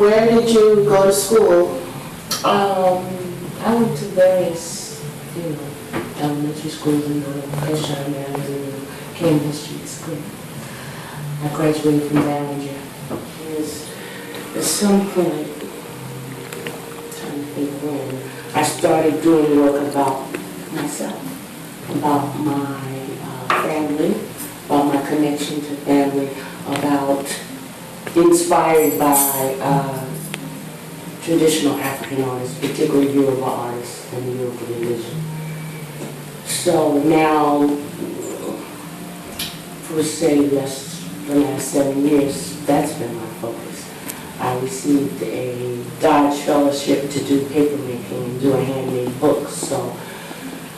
where did you go to school? I went to various, elementary schools in the Catfish Cambridge Street School. I graduated from Ballinger. At some point, trying to think when, I started doing work about myself, about my family, about my connection to family, about inspired by traditional African artists, particularly Yoruba artists and the Yoruba religion. So now, for say the last 7 years, that's been my focus. I received a Dodge Fellowship to do paper making and do a handmade book. So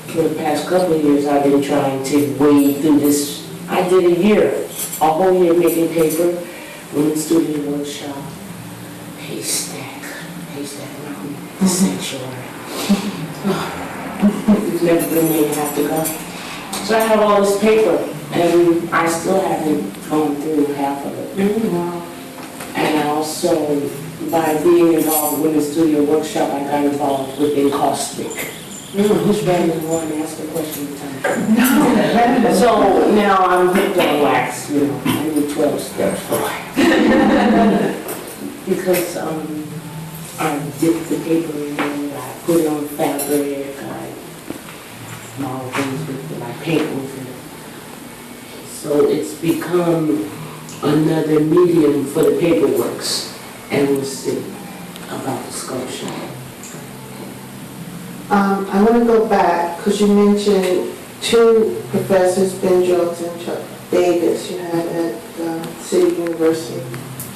for the past couple of years, I've been trying to wade through this. I did a whole year making paper, women's studio workshop, haystack around the sanctuary. You've never been where you have to go. So I have all this paper, and I still haven't gone through half of it. And also, by being involved with Women's Studio Workshop, I got involved with encaustic. Who's ready to go and ask a question at a time? So now I'm hooked on wax, I need 12 steps for it. Because I dip the paper in it, I put it on fabric, and all things with it, I paint with it. So it's become another medium for the paperworks, and we'll see about the sculpture. I want to go back, because you mentioned two professors, Ben Jones and Chuck Davis, you had at City University,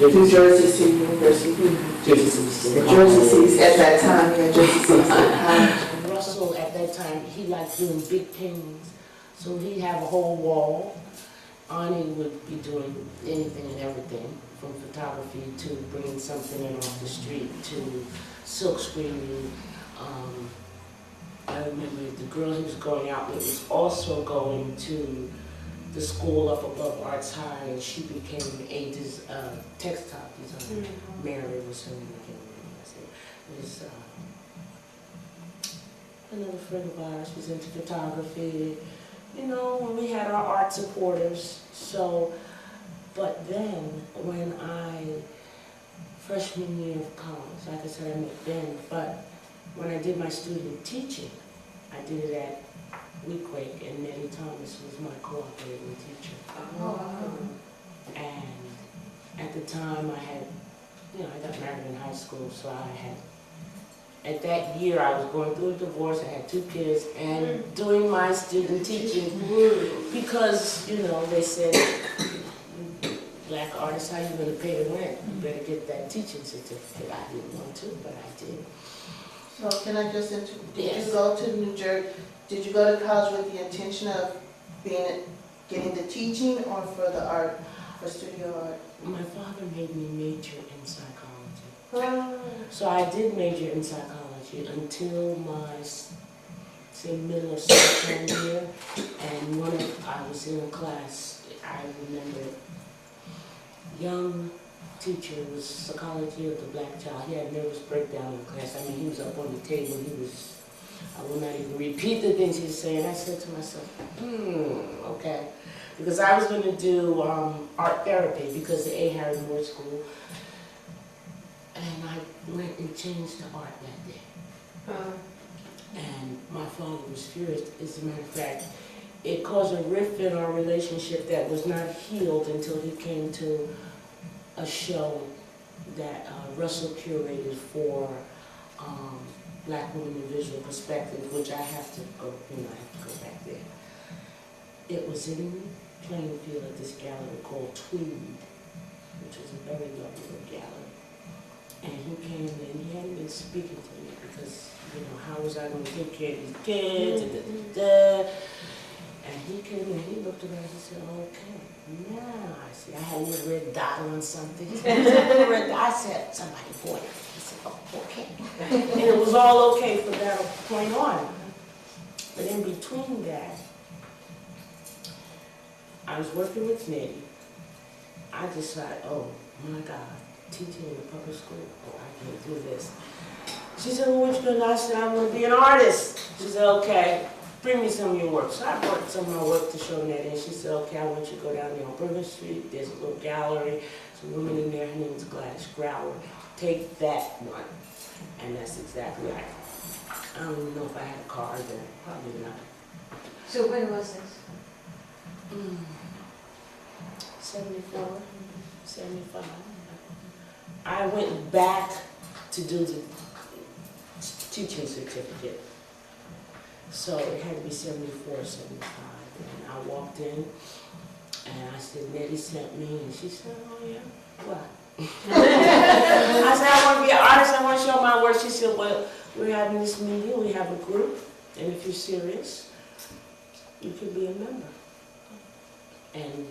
New Jersey City University. Jersey City. Jersey City, at that time, yeah, Jersey City. Russell, at that time, he liked doing big paintings, so he'd have a whole wall. Ani would be doing anything and everything, from photography to bringing something in off the street to silk screening. I remember the girl he was going out with was also going to the school up above Arts High, and she became a textile designer. Mary was her name. It was another friend of ours who's into photography. When we had our art supporters. So, but then when freshman year of college, like I said, I met Ben, but when I did my student teaching, I did it at Weequake, and Nettie Thomas was my cooperating teacher. And at the time I had, I got married in high school, so at that year I was going through a divorce, I had 2 kids, and doing my student teaching, because, they said, black artists, how you going to pay the rent? You better get that teaching certificate. I didn't want to, but I did. So can I just interrupt? Yes. Did you go to New Jersey? Did you go to college with the intention of getting the teaching, or for the art, for studio art? My father made me major in psychology. So I did major in psychology until my, middle or sophomore year. And I was in a class, I remember, young teacher, was psychology of the black child. He had a nervous breakdown in class. He was up on the table. I will not even repeat the things he was saying. I said to myself, okay. Because I was going to do art therapy because the A. Harry Moore School. And I went and changed to art that day. And my father was furious. As a matter of fact, it caused a rift in our relationship that was not healed until he came to a show that Russell curated for Black Women in Visual Perspective, which I have to go back there. It was in Plainfield at this gallery called Tweed, which was a very lovely gallery. And he came in, he hadn't been speaking to me because, how was I going to take care of these kids? And he came in, he looked around, he said, okay, now I see. I had a little red dot on something. He said, a little red dot. I said, somebody bought it. He said, oh, okay. And it was all okay from that point on. But in between that, I was working with Nettie. I decided, oh my God, teaching in a public school. Oh, I can't do this. She said, well, what you gonna do? I said, I want to be an artist. She said, okay, bring me some of your work. So I brought some of my work to show Nettie, and she said, okay, I want you to go down there on Bourbon Street. There's a little gallery. Some woman in there, her name is Gladys Grauer. Take that one. And that's exactly right. I don't even know if I had a card then. Probably not. So when was this? 74, 75. I went back to do the teaching certificate. So it had to be 74, 75. And I walked in and I said, Nettie sent me, and she said, oh yeah, what? I said, I want to be an artist, I want to show my work. She said, well, we're having this meeting, we have a group, and if you're serious, you could be a member. And,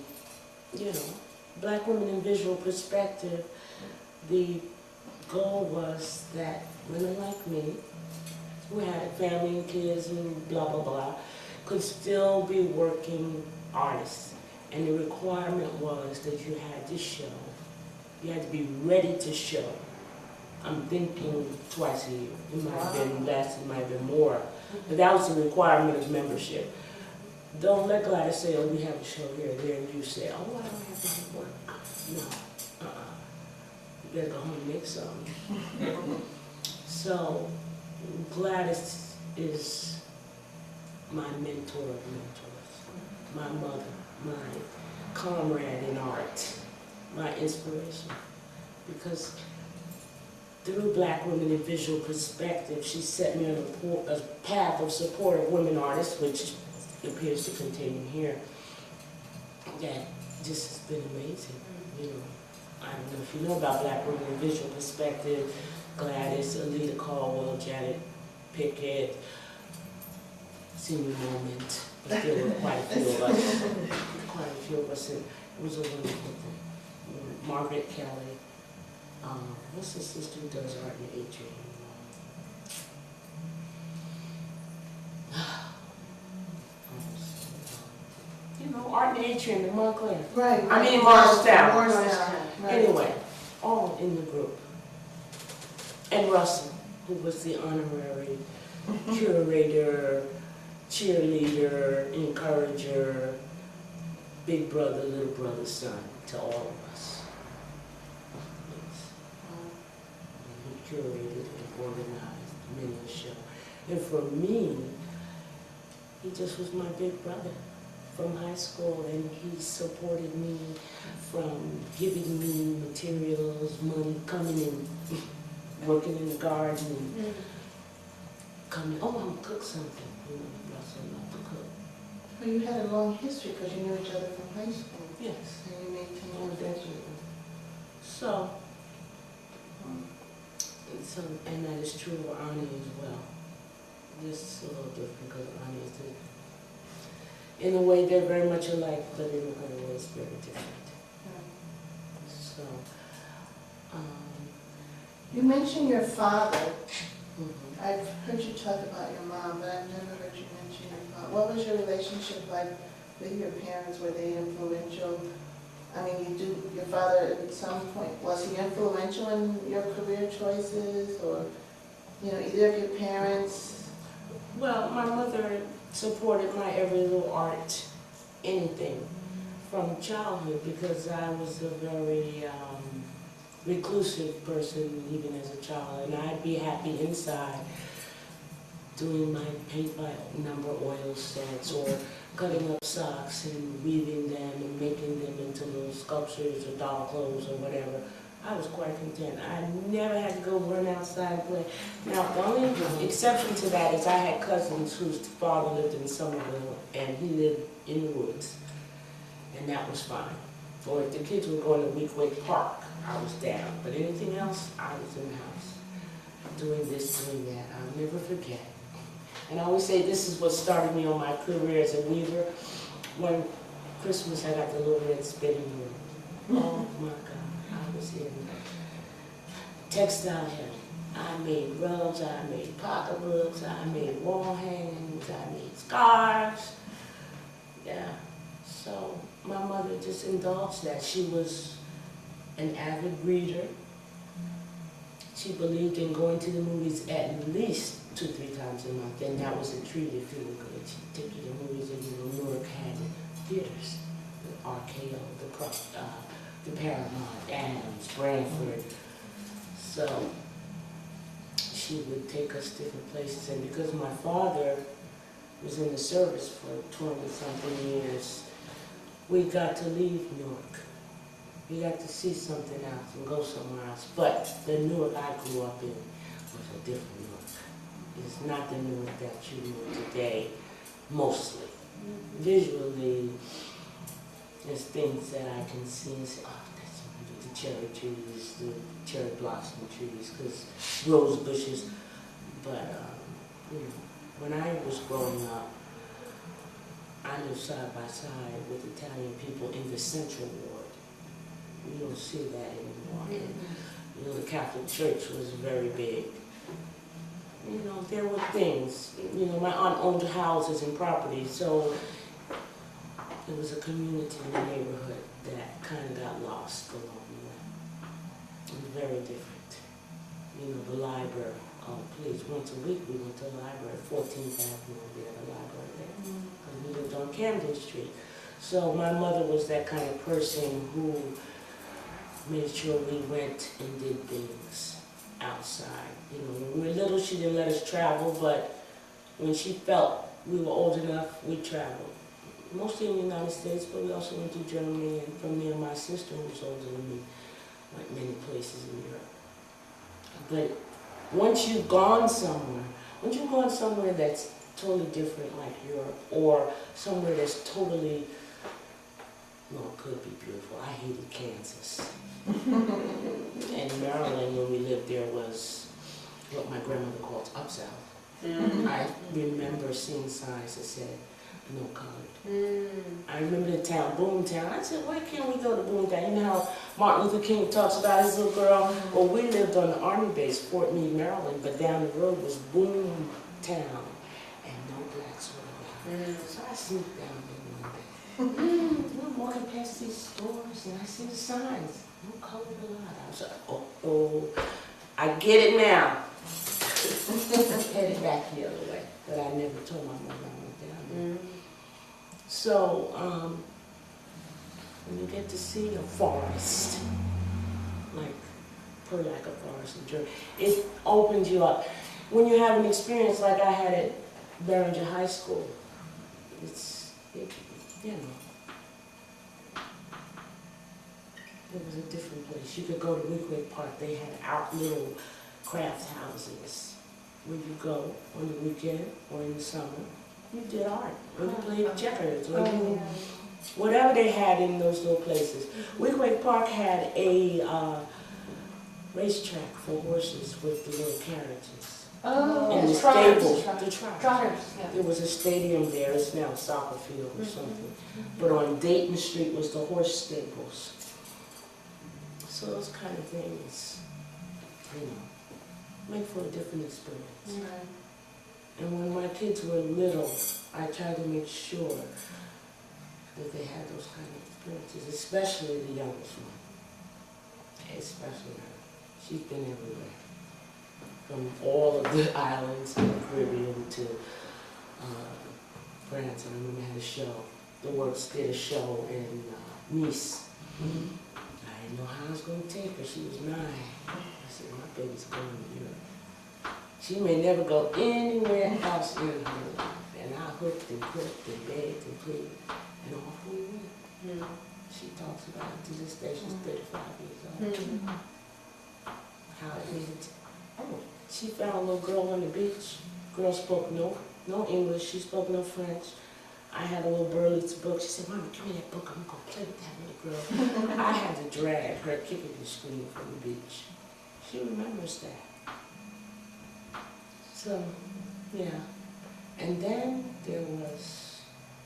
you know, Black Women in Visual Perspective, the goal was that women like me, who had family and kids and blah, blah, blah, could still be working artists. And the requirement was that you had to show, you had to be ready to show. I'm thinking twice a year. It might have been less, it might have been more. But that was the requirement of membership. Don't let Gladys say, oh, we have a show here and there, and you say, oh, I don't have to work. No, you better go home and make something. So Gladys is my mentor of mentors, my mother, my comrade in art, my inspiration. Because through Black Women in Visual Perspective, she set me on a path of support of women artists, which appears to continue here. That just has been amazing. You know, I don't know if you know about Black Women in Visual Perspective, Gladys, Alita Caldwell, Janet Pickett, senior moment, but there were quite a few of us. Quite a few of us, and it was a wonderful thing. Margaret Kelly, what's the sister who does art in Adrian? You know, Art in Atrium in Montclair. Right. I mean, Morristown. Morristown, right. Anyway, all in the group. And Russell, who was the honorary curator, cheerleader, encourager, big brother, little brother, son to all of us. He curated and organized many a show. And for me, he just was my big brother from high school, and he supported me from giving me materials, money, coming in, working in the garden, coming, oh, I'm gonna cook something. You know, Russell loved to cook. Well, you had a long history because you knew each other from high school. Yes. And you maintained Oh, a friendship. So, and that is true of Ani as well. Just a little different because Ani is the, in a way they're very much alike, but in other ways very different. So, You mentioned your father. mhm. I've heard you talk about your mom, but I've never heard you mention your father. What was your relationship like with your parents? Were they influential? I mean, your father at some point, was he influential in your career choices, or, you know, either of your parents? Well, my mother supported my every little art, anything, from childhood, because I was a very reclusive person even as a child, and I'd be happy inside doing my paint by number oil sets or cutting up socks and weaving them and making them into little sculptures or doll clothes or whatever. I was quite content. I never had to go run outside and play. Now, the only exception to that is I had cousins whose father lived in Somerville and he lived in the woods, and that was fine. Or if the kids were going to Weequahic Park, I was down. But anything else, I was in the house, doing this, doing that. I'll never forget. And I always say this is what started me on my career as a weaver. One Christmas, I got the little red spinning wheel. Oh my God, I was in textile heaven. I made rugs, I made pocketbooks, I made wall hangings, I made scarves. Yeah, so my mother just indulged that. She was an avid reader. she believed in going to the movies at least 2-3 times a month, and that was a treat if you were good. She'd take you to movies, and Newark had theaters, the RKO, the Paramount, Adams, Branford. So she would take us different places, and because my father was in the service for 20-something years, we got to leave Newark. We got to see something else and go somewhere else. But the Newark I grew up in was a different Newark. It's not the Newark that you know today, mostly. Visually, there's things that I can see and say, oh, that's the cherry trees, the cherry blossom trees, because rose bushes. But, when I was growing up, I lived side by side with Italian people in the Central Ward. You don't see that anymore. And, the Catholic Church was very big. There were things. My aunt owned houses and property, so it was a community in the neighborhood that kind of got lost along the way. It was very different. The library. Oh, please, once a week we went to the library, 14th Avenue, we had a library there. Because we lived on Camden Street. So my mother was that kind of person who made sure we went and did things outside. When we were little, she didn't let us travel, but when she felt we were old enough, we traveled. Mostly in the United States, but we also went to Germany, and from there, my sister, who was older than me, went many places in Europe. But once you've gone somewhere that's totally different, like Europe, or somewhere that's totally, it could be beautiful. I hated Kansas. And Maryland, when we lived there, was what my grandmother called up south. I remember seeing signs that said, no colored. I remember the town, Boomtown. I said, why can't we go to Boomtown? You know how Martin Luther King talks about his little girl? Well, we lived on the Army base, Fort Meade, Maryland, but down the road was Boomtown, and no blacks were allowed. So I sneaked down there one day. I'm walking past these stores, and I see the signs, no colored allowed. I was like, oh, I get it now. Headed back the other way, but I never told my mother I went down there. So, when you get to see a forest, like Purlaca Forest in Georgia, it opens you up. When you have an experience like I had at Barringer High School, it was a different place. You could go to Weequahic Park. They had out little craft houses where you go on the weekend or in the summer. You did art, or you played checkers, or you, whatever they had in those little places. Weequahic Park had a racetrack for horses with the little carriages. And the stables, the trotters. There was a stadium there, it's now a soccer field or something. But on Dayton Street was the horse stables. So those kind of things, make for a different experience. And when my kids were little, I tried to make sure that they had those kind of experiences, especially the youngest one. Especially her. She's been everywhere. From all of the islands in the Caribbean to France. I remember I had a show. The Works did a show in Nice. I didn't know how I was going to take her. She was 9. I said, my baby's going to Europe. She may never go anywhere else in her life. And I hooked and crooked and begged and pleaded, and off we went. She talks about it to this day. She's 35 years old. How it needed to. Oh, she found a little girl on the beach. Girl spoke no English. She spoke no French. I had a little Burley's book. She said, Mama, give me that book. I'm going to play with that little girl. I had to drag her kicking and screaming from the beach. She remembers that. So, yeah. And then there was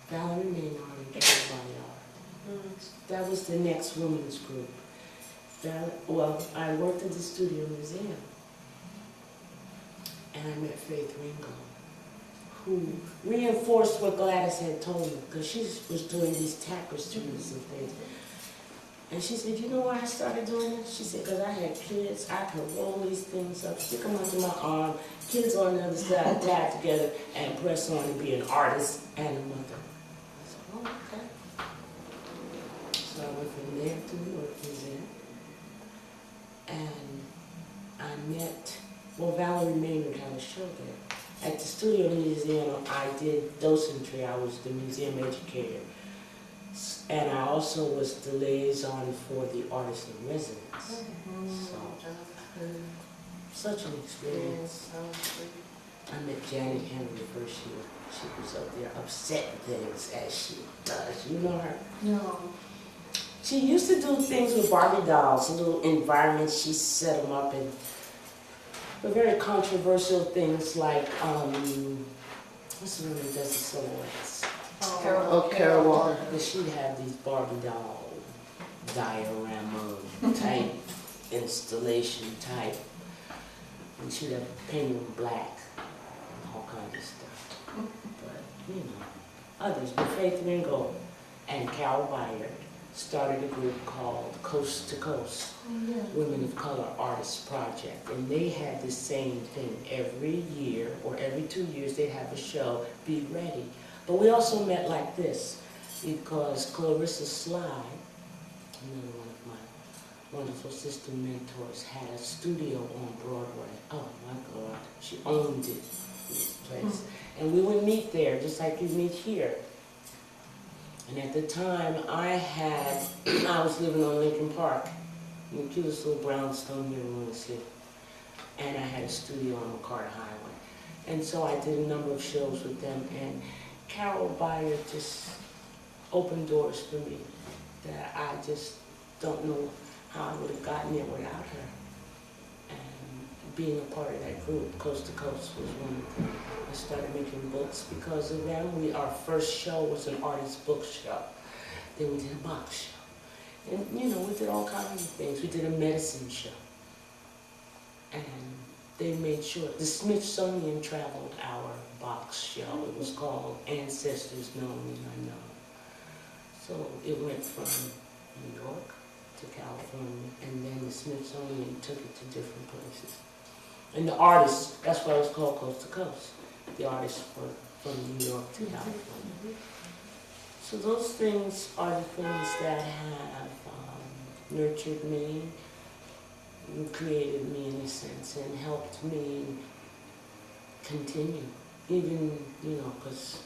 Valerie Maynard and Carrie Body. That was the next women's group. Well, I worked at the Studio Museum. And I met Faith Ringo, who reinforced what Gladys had told me, because she was doing these tapestries and things. And she said, you know why I started doing this? She said, because I had kids, I could roll these things up, stick them under my arm, kids on the other side, tie it together, and press on to be an artist and a mother. I said, oh, okay. So I went from there to Newark Museum. And I met, well, Valerie Maynard had a show there. At the studio in Louisiana, I did docentry. I was the museum educator. And I also was the liaison for the artist in residence. So, such an experience. I met Janet Henry the first year. She was up there upsetting things as she does. You know her? No. She used to do things with Barbie dolls, little environments. She set them up in but very controversial things like, what's the one that does the silhouettes? Carol Walker. But she'd have these Barbie doll diorama type, installation type, and she'd have painted them black, and all kinds of stuff. But, you know, others, but Faith Ringo and Carol Byard started a group called Coast to Coast, Women of Color Artists Project. And they had the same thing every year, or every 2 years, they'd have a show, Be Ready. But we also met like this, because Clarissa Sly, another one of my wonderful sister mentors, had a studio on Broadway. Oh my God, she owned it, this place. And we would meet there, just like you meet here. And at the time, I was living on Lincoln Park, in the cutest little brownstone here in Willis. And I had a studio on McCarter Highway. And so I did a number of shows with them, and Carol Byard just opened doors for me that I just don't know how I would have gotten there without her. And being a part of that group, Coast to Coast, was one of them. I started making books because of them. Our first show was an artist book show. Then we did a box show. And, you know, we did all kinds of things. We did a medicine show. And they made sure, the Smithsonian traveled our box show. It was called Ancestors Known and Unknown. So it went from New York to California, and then the Smithsonian took it to different places. And the artists, that's why it was called Coast to Coast. The artists were from New York to California. So those things are the things that have nurtured me, and created me in a sense, and helped me continue. Even, you know, because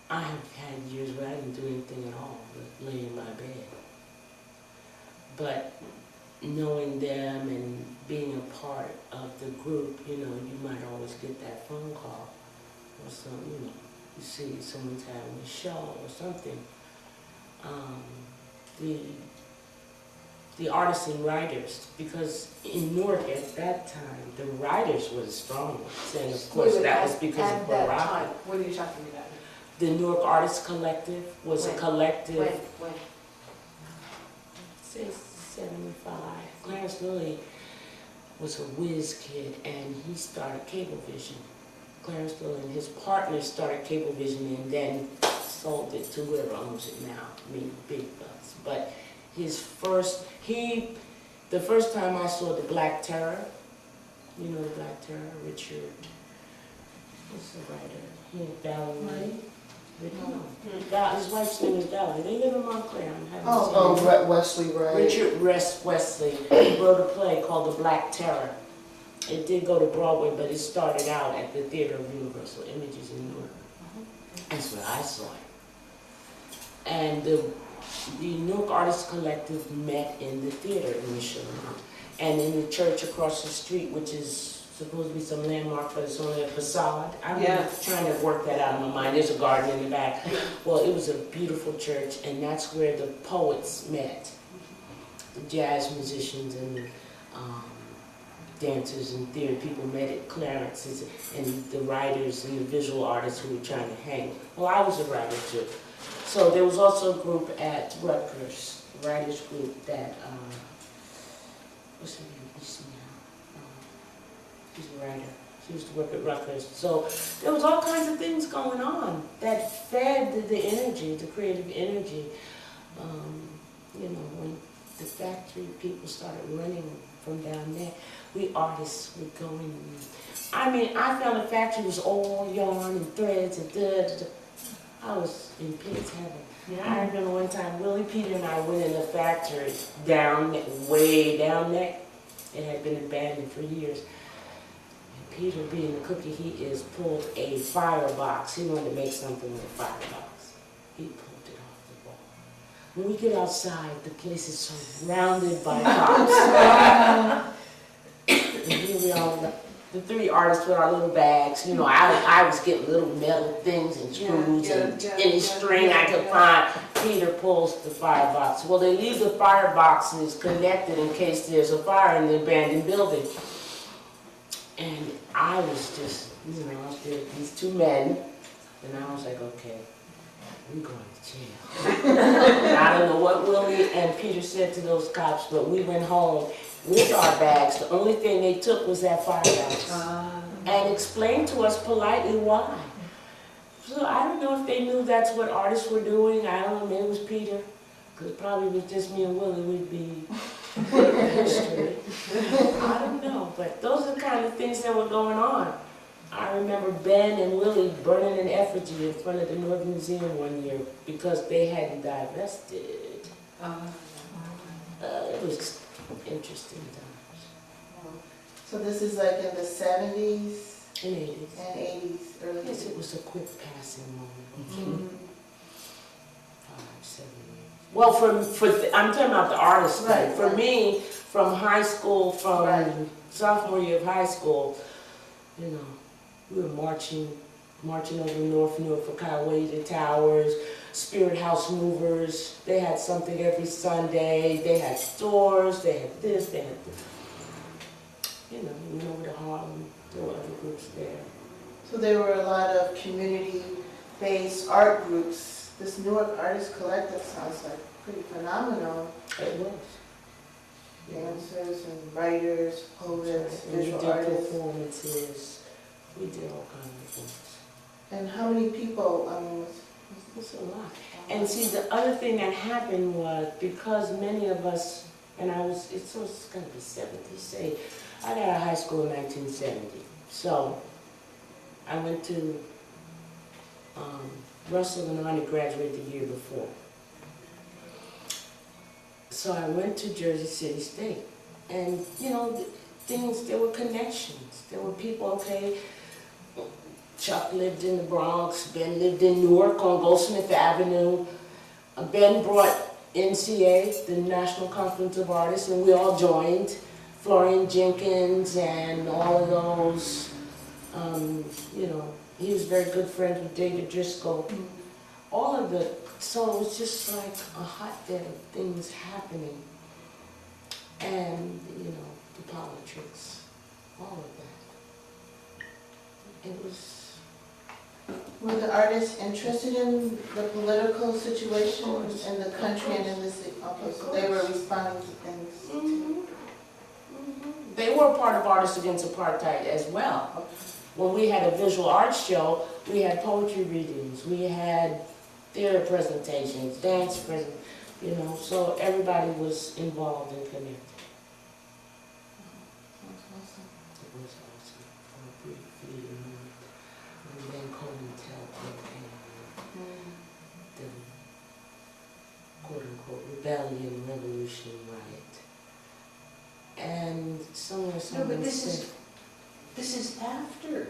I have had years where I didn't do anything at all but lay in my bed. But knowing them and being a part of the group, you know, you might always get that phone call or something, you know, you see someone's having a show or something. The artists and writers, because in Newark at that time, the writers were the strong ones, and of course that was because of Barack. What are you talking about? The Newark Artist Collective was a collective. When? Say 75. Clarence Lilly was a whiz kid, and he started Cablevision. Clarence Lilly and his partner started Cablevision, and then sold it to whoever owns it now. I mean, big bucks. But the first time I saw the Black Terror, you know the Black Terror, Richard, what's the writer? He had Valerie. His wife's name is Valerie. They live in Montclair. Wesley Wright. Richard Wesley wrote a play called The Black Terror. It did go to Broadway, but it started out at the Theater of Universal Images in Newark. That's where I saw it. And the Newark Artist Collective met in the theater initially, and in the church across the street, which is supposed to be some landmark, but it's only a facade. I'm trying to work that out in my mind. There's a garden in the back. Well, it was a beautiful church, and that's where the poets met. The jazz musicians and the dancers and theater people met at Clarence's, and the writers and the visual artists who were trying to hang. Well, I was a writer too. So there was also a group at Rutgers, a writers group that, what's her name? She's a writer. She used to work at Rutgers. So there was all kinds of things going on that fed the energy, the creative energy. you know, when the factory people started running from down there, we artists would go in. I mean, I found the factory was all yarn and threads and da. I was in pig's heaven. I remember one time Willie, Peter, and I went in the factory way down there. It had been abandoned for years. And Peter, being the cookie he is, pulled a firebox. He wanted to make something with a firebox. He pulled it off the wall. When we get outside, the place is surrounded by cops. And here we are, the three artists with our little bags. You know, I was getting little metal things and screws and any string I could find. Peter pulls the firebox. Well, they leave the fireboxes connected in case there's a fire in the abandoned building. And I was just, you know, I was there with these two men, and I was like, okay, we're going to jail. I don't know what Willie and Peter said to those cops, but we went home with our bags. The only thing they took was that firebox. And explained to us politely why. So I don't know if they knew that's what artists were doing. I don't know, maybe it was Peter. Because probably with just me and Willie, we'd be history. I don't know, but those are the kind of things that were going on. I remember Ben and Willie burning an effigy in front of the Newark Museum one year because they hadn't divested. It was interesting times. So this is like in the 70s In the 80s. and 80s, early Yes, 80s. it was a quick passing moment. 5, 7 years. Well, I'm talking about the artist thing. Right, For right. me, from high school, from Right. sophomore year of high school, you know, we were marching over North Newark for Kawaii's Towers, Spirit House Movers. They had something every Sunday. They had stores. They had this. They had this. You know, we went over to Harlem. There were other groups there. So there were a lot of community-based art groups. This Newark Artist Collective sounds like pretty phenomenal. It was. Dancers and writers, poets, And we visual did artists. performances. We did all kinds of things. And how many people, I mean, It's a lot. And see, the other thing that happened was because many of us, and it's going to be 70, say, I got out of high school in 1970. So I went to Russell and Arnie graduated the year before. So I went to Jersey City State. And, you know, there were connections. There were people, okay, Chuck lived in the Bronx, Ben lived in Newark on Goldsmith Avenue. Ben brought NCA, the National Conference of Artists, and we all joined. Florian Jenkins and all of those, you know, he was very good friends with David Driscoll. All of so it was just like a hotbed of things happening. And, you know, the politics, all of that. It was... were the artists interested in the political situation in the country and in the city? Okay, so they were responding to things. They were a part of Artists Against Apartheid as well. When we had a visual arts show, we had poetry readings, we had theater presentations, dance presentations, you know, so everybody was involved and connected. It was awesome for a brief fleeting moment. And then COINTEL came, the quote-unquote rebellion, revolution, riot. And somewhere No, someone but this said, is after,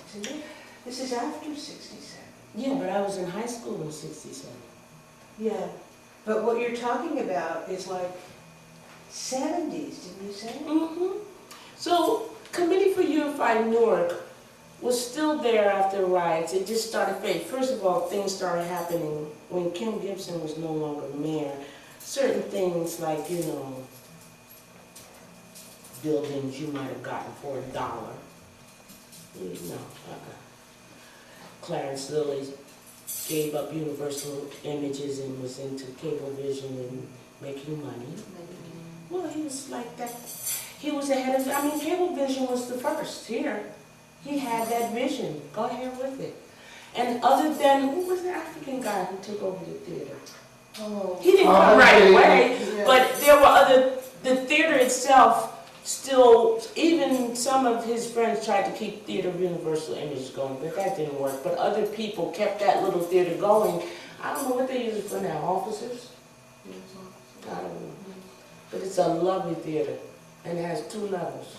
isn't it? This is after 67. yeah, but I was in high school in 67. Yeah, but what you're talking about is like 70s, didn't you say? So, Committee for Unified Newark was still there after the riots. It just started fading. First of all, things started happening when Kim Gibson was no longer mayor. Certain things like, you know, buildings you might have gotten for $1. No, Clarence Lilly gave up Universal Images and was into Cablevision and making money. Well, he was like that. He was ahead of, I mean, Cablevision was the first here. He had that vision. Go ahead with it. And other than, who was the African guy who took over the theater? Oh. He didn't come right okay. away, Yeah. but there were the theater itself still, even some of his friends tried to keep Theater of Universal Image going, but that didn't work. But other people kept that little theater going. I don't know what they use it for now, officers? I don't know. But it's a lovely theater, and it has 2 levels.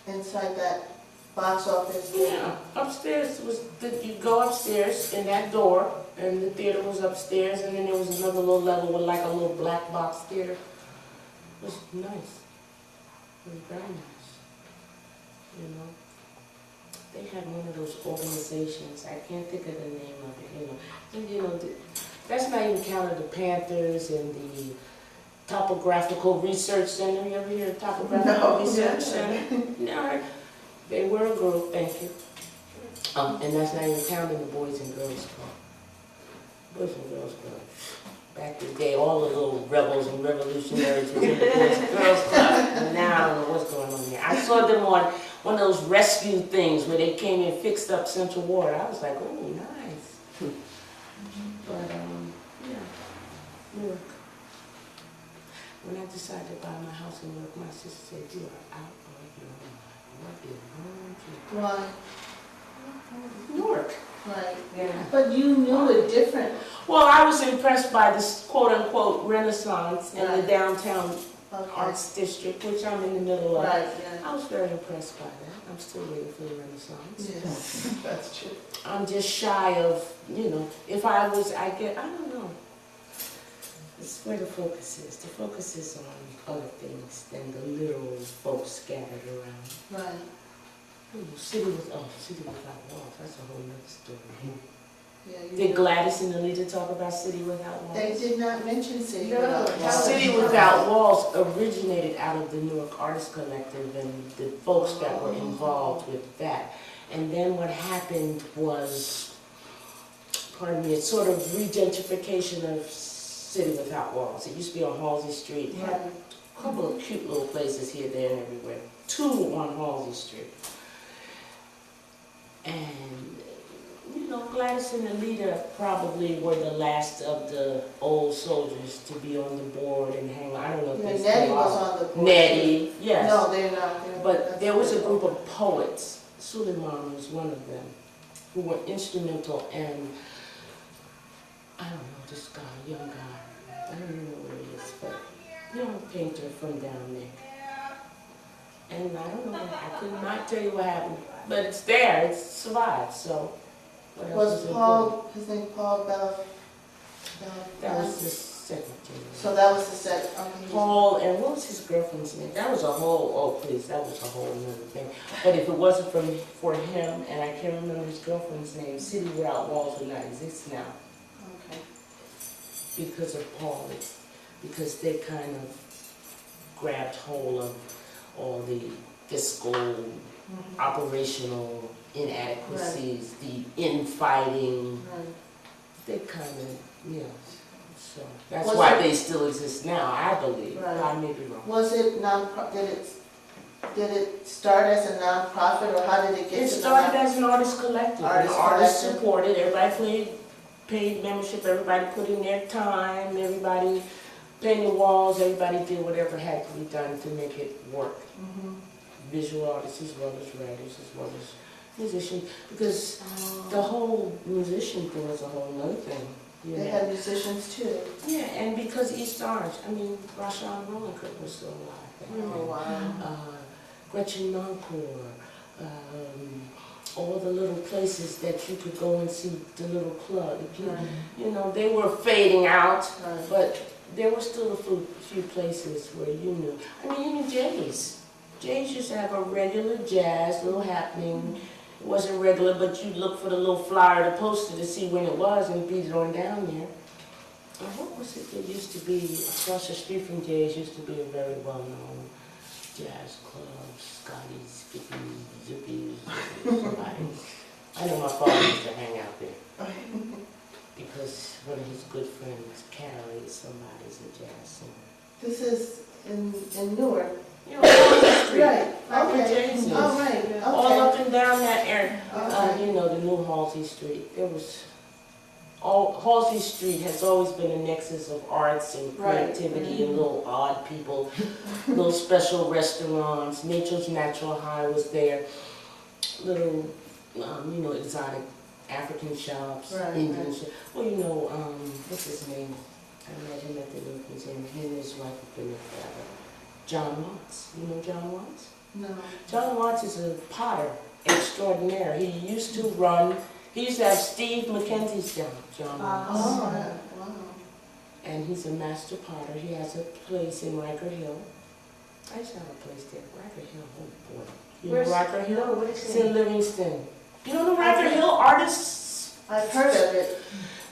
Inside that box office. Yeah, upstairs you go upstairs in that door, and the theater was upstairs, and then there was another little level with like a little black box theater. It was nice. It was very nice. You know, they had one of those organizations. I can't think of the name of it. That's not even counting the Panthers and the Topographical Research Center. You ever hear of Topographical Research Center? No. They were a group, thank you. And that's not even counting the Boys and Girls Club. Boys and Girls Club. Back in the day, all the little rebels and revolutionaries were in the Boys and Girls Club. And now I don't know what's going on there. I saw them on one of those rescue things where they came and fixed up Central Water. I was like, oh, nice. But, yeah, Newark. When I decided to buy my house in Newark, my sister said, you are out of your mind. What is wrong with you? Why? Newark. Right. Yeah. But you knew it different. Well, I was impressed by this quote-unquote renaissance in the Right. downtown Okay. arts district, which I'm in the middle of. Right, yeah. I was very impressed by that. I'm still waiting for the renaissance. Yes, that's true. I'm just shy of, if I don't know. It's where the focus is. The focus is on other things than the little folks scattered around. Right. City Without Walls, that's a whole nother story. Yeah, Did Gladys and Alita talk about City Without Walls? They did not mention City No, Without no. Walls. City Without Walls originated out of the Newark Artist Collective and the folks that were involved with that. And then what happened was, it's sort of regentrification of City Without Walls. It used to be on Halsey Street. It had a couple of cute little places here, there, and everywhere. 2 on Halsey Street. And, Gladys and Alita probably were the last of the old soldiers to be on the board and hang. I don't know if Yeah, they Nettie still was are. on the board. Nettie, yes. No, they're not. But there was a group of poets, Suleiman was one of them, who were instrumental in, I don't know, this guy, young guy, I don't even know where he is, but young painter from down there. And I don't know, I could not tell you what happened, but it's there, it's survived, so what else Was is Paul, his name Paul Bell? That was the secretary. So that was the set. Okay. Paul, and what was his girlfriend's name? That was a whole, that was a whole other thing. But if it wasn't for him, and I can't remember his girlfriend's name, City Without Walls would not exist now. Okay. Because of Paul, because they kind of grabbed hold of all the fiscal, operational inadequacies, the infighting. Right. They kind of, so that's Was why it- they still exist now, I believe. Right. I may be wrong. Was it did it start as a nonprofit, or how did it get It to the started as an artist collective. Artist The artists collective. supported, everybody paid membership, everybody put in their time, everybody painted walls, everybody did whatever had to be done to make it work. Mhm. Visual artists as well as writers, as well as musicians, because the whole musician thing is a whole other thing. They had musicians too. Yeah, and because East Orange, Rashawn Rollinkirk was still alive. Oh, wow. Gretchen Noncourt, all the little places that you could go and see the little club. They were fading out, Right. but there were still a few places where you knew. Even Jay's. Jay's used to have a regular jazz, little happening. It wasn't regular, but you look for the little flyer, the poster to see when it was and beat it on down there. And what was it that used to be across the street from Jay's? Used to be a very well-known jazz club, Scotty's, Skippy's, Zippy's, somebody. I know my father used to hang out there because one of his good friends, Carrie, somebody's a jazz singer. This is in Newark. Across the street. Right. Right where Okay. Jay's is. Oh, right. Okay. All up and down that area. Okay. The new Halsey Street. There was Halsey Street has always been a nexus of arts and Right. creativity and little odd people, little special restaurants. Nature's Natural High was there. Little, exotic African shops, Right, Indian right. shops. Well, what's his name? I met him at the Newark Museum. He and his wife have been there forever. John Watts. You know John Watts? No. John Watts is a potter extraordinaire. He used to have Steve McKenzie's job, John Watts. Oh, wow. And he's a master potter. He has a place in Riker Hill. I used to have a place there, Riker Hill. Oh boy. You know Where's- Riker Hill? No, what is It's it? in Livingston. You know the Riker Hill artists? I've heard of it.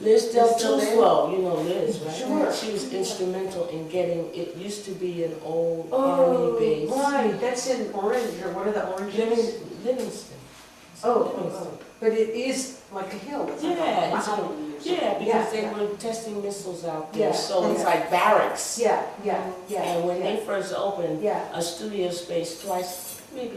Liz Del Liz still there? Tufo, you know Liz, right? Sure. She was instrumental in getting, it used to be an old Oh, army base. right, that's in Orange, or one of the oranges. Livingston. Oh, but it is like a hill. It's like a Yeah, it's mountain or something. Yeah, because they yeah. were testing missiles out there, Yeah, so it's yeah. like barracks. Yeah, yeah. And when yeah. they first opened, Yeah, a studio space twice, maybe,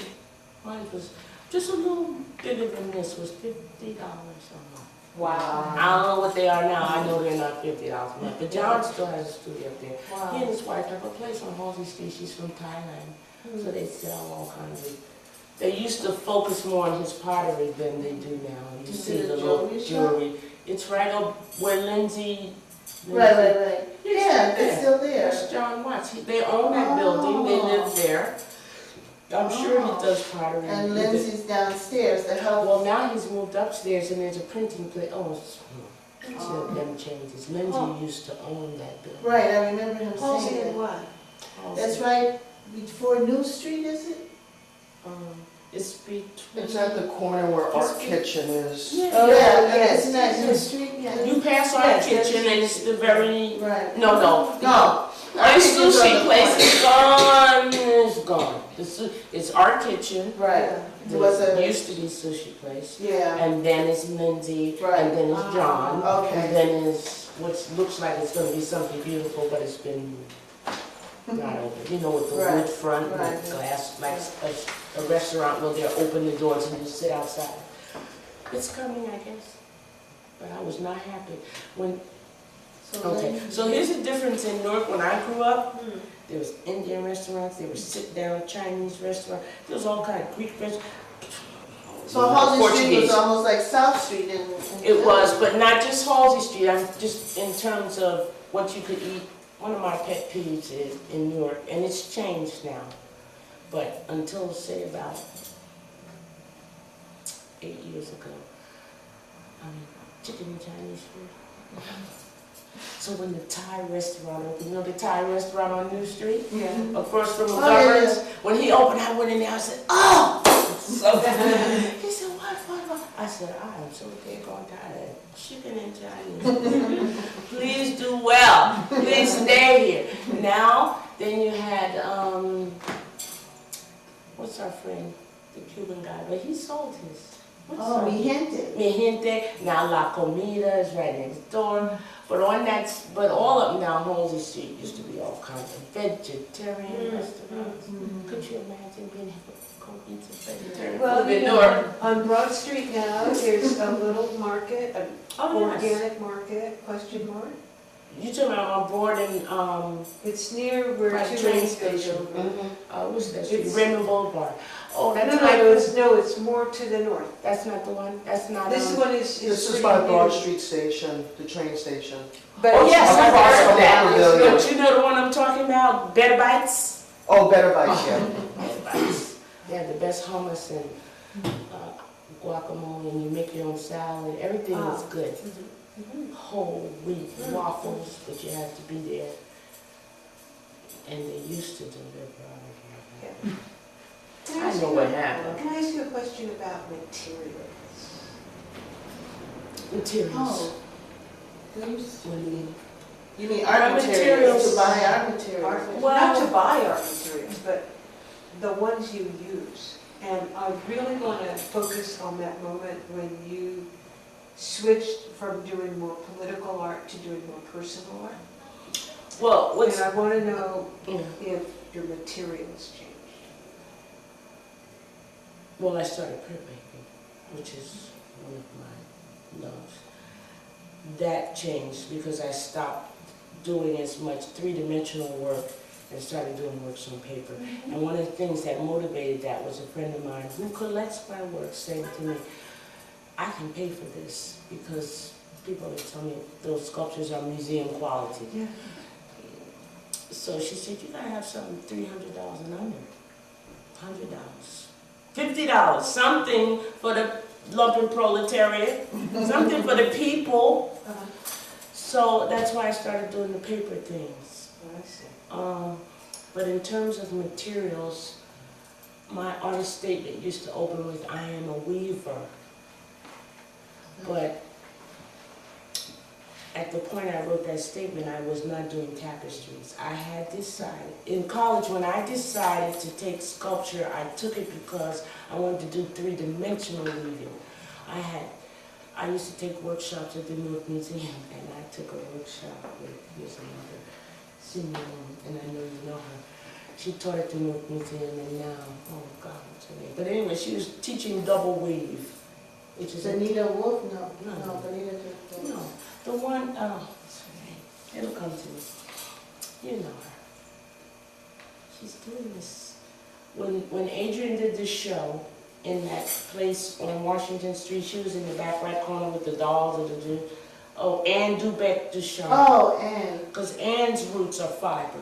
mine was just a little bigger than this, was $50 a month. wow. I don't know what they are now, I know they're not $50 a month, but John still has a studio up there. He and Wow. his wife have a place on Halsey Street, she's from Thailand, so they sell all kinds of, they used to focus more on his pottery than they do now. You Is see it a the little jewelry shop? jewelry. It's right up where Lindsay. Right. Yeah, it's still there. That's John Watts. They own that building, they live there. I'm sure he does pottery. And with it. Lindsay's downstairs, the help. Well, now he's moved upstairs and there's a printing place. It's them changes. Lindsay used to own that building. Right, I remember him Halsey saying and that. what? That's right before New Street, is it? It's between. It's at the corner where Art Kitchen is. Yeah. Oh, yeah, yes, isn't that New yes. Street? Yeah. You pass our Yes, kitchen and it's the very. Right. No. No. My sushi place is gone. It's gone. It's our kitchen. Right. It was It a, used to be sushi place. yeah, And then it's Lindsay. Right. And then it's John. Okay. And then it's what looks like it's going to be something beautiful, but it's been not open. You know, with the Right. wood front, Right. with glass, like a restaurant where they open the doors and you sit outside. It's coming, I guess. But I was not happy when. Okay, so here's the difference in Newark. When I grew up, there was Indian restaurants, there was sit-down Chinese restaurants, there was all kind of Greek restaurants. So Halsey Street Portuguese. was almost like South Street in. It was, but not just Halsey Street. I'm just in terms of what you could eat. One of my pet peeves is in Newark, and it's changed now. But until say about 8 years ago, chicken and Chinese food. So when the Thai restaurant opened, the Thai restaurant on New Street, Yeah. across from Oh, McGovern's, when he opened, I went in there, I said, oh! So, he said, what? I said, I am so daggone tired of chicken and Chinese. Please do well. Please stay here. Now, then you had, what's our friend, the Cuban guy, but he sold his. What's Oh, our- mi gente. Mi gente, now La Comida is right next door. But but all of them now, Halsey Street used to be all kinds of vegetarian restaurants. Could you imagine being able to go eat some vegetarian Well, food in you Newark? know, on Broad Street now, there's a little market, an Oh, yes. organic market, question mark. You talking about on board and, It's near where By two train lanes goes station. over. what's that street? It's- Raymond Boulevard. Oh, No, that's it's more to the north. that's not the one, that's not, This one is This is pretty by Broad new. Street Station, the train station. But Oh, yes, I've I've heard heard of of that. Pavilion. But you know the one I'm talking about, Better Bites? Oh, Better Bites, yeah. Better Bites. They have the best hummus and guacamole, and you make your own salad, everything is good. Whole wheat waffles, but you have to be there. And they used to deliver out of here. Can I ask know you what a- happened. Can I ask you a question about materials? Materials. Oh. What do you mean? You mean Art art materials, materials. to buy art materials? Not to buy art materials, but the ones you use. And I really want to focus on that moment when you switched from doing more political art to doing more personal art. Well, And what's, I want to know yeah. if your materials changed. Well, I started printmaking, which is one of my loves. that changed because I stopped doing as much three-dimensional work and started doing works on paper. And one of the things that motivated that was a friend of mine who collects my work saying to me, I can pay for this because people are telling me those sculptures are museum quality. Yeah. So she said, you gotta have something $300 and under, $100, $50, something for the lumpen proletariat, something for the people. So that's why I started doing the paper things. I see. But in terms of materials, my artist statement used to open with, I am a weaver. But at the point I wrote that statement, I was not doing tapestries. I had decided, in college when I decided to take sculpture, I took it because I wanted to do three-dimensional weaving. I used to take workshops at the Newark Museum, and I took a workshop with, here's another senior woman, and I know you know her. She taught at the Newark Museum, and now, oh God, what's her name? But anyway, she was teaching double weave, which is Benita Wolf? No, No. no, Benita did. no, the one, what's her name? It'll come to me. You know her. She's doing this. When Adrian did the show in that place on Washington Street, she was in the back right corner with the dolls and the, oh, Ann Dubeck the show. Oh, and Because Ann's roots are fiber.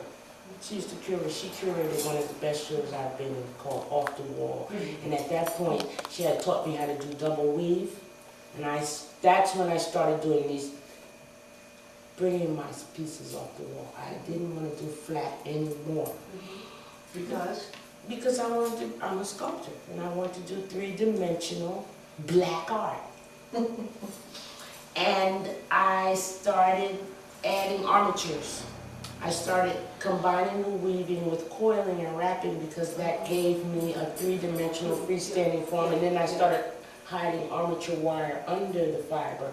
She used to curate, she curated one of the best shows I've been in called Off the Wall. And at that point, she had taught me how to do double weave. And that's when I started doing these, bringing my pieces off the wall. I didn't want to do flat anymore. Because? Because I'm a sculptor, and I want to do three-dimensional black art. And I started adding armatures. I started combining the weaving with coiling and wrapping because that gave me a three-dimensional freestanding form, and then I started hiding armature wire under the fiber.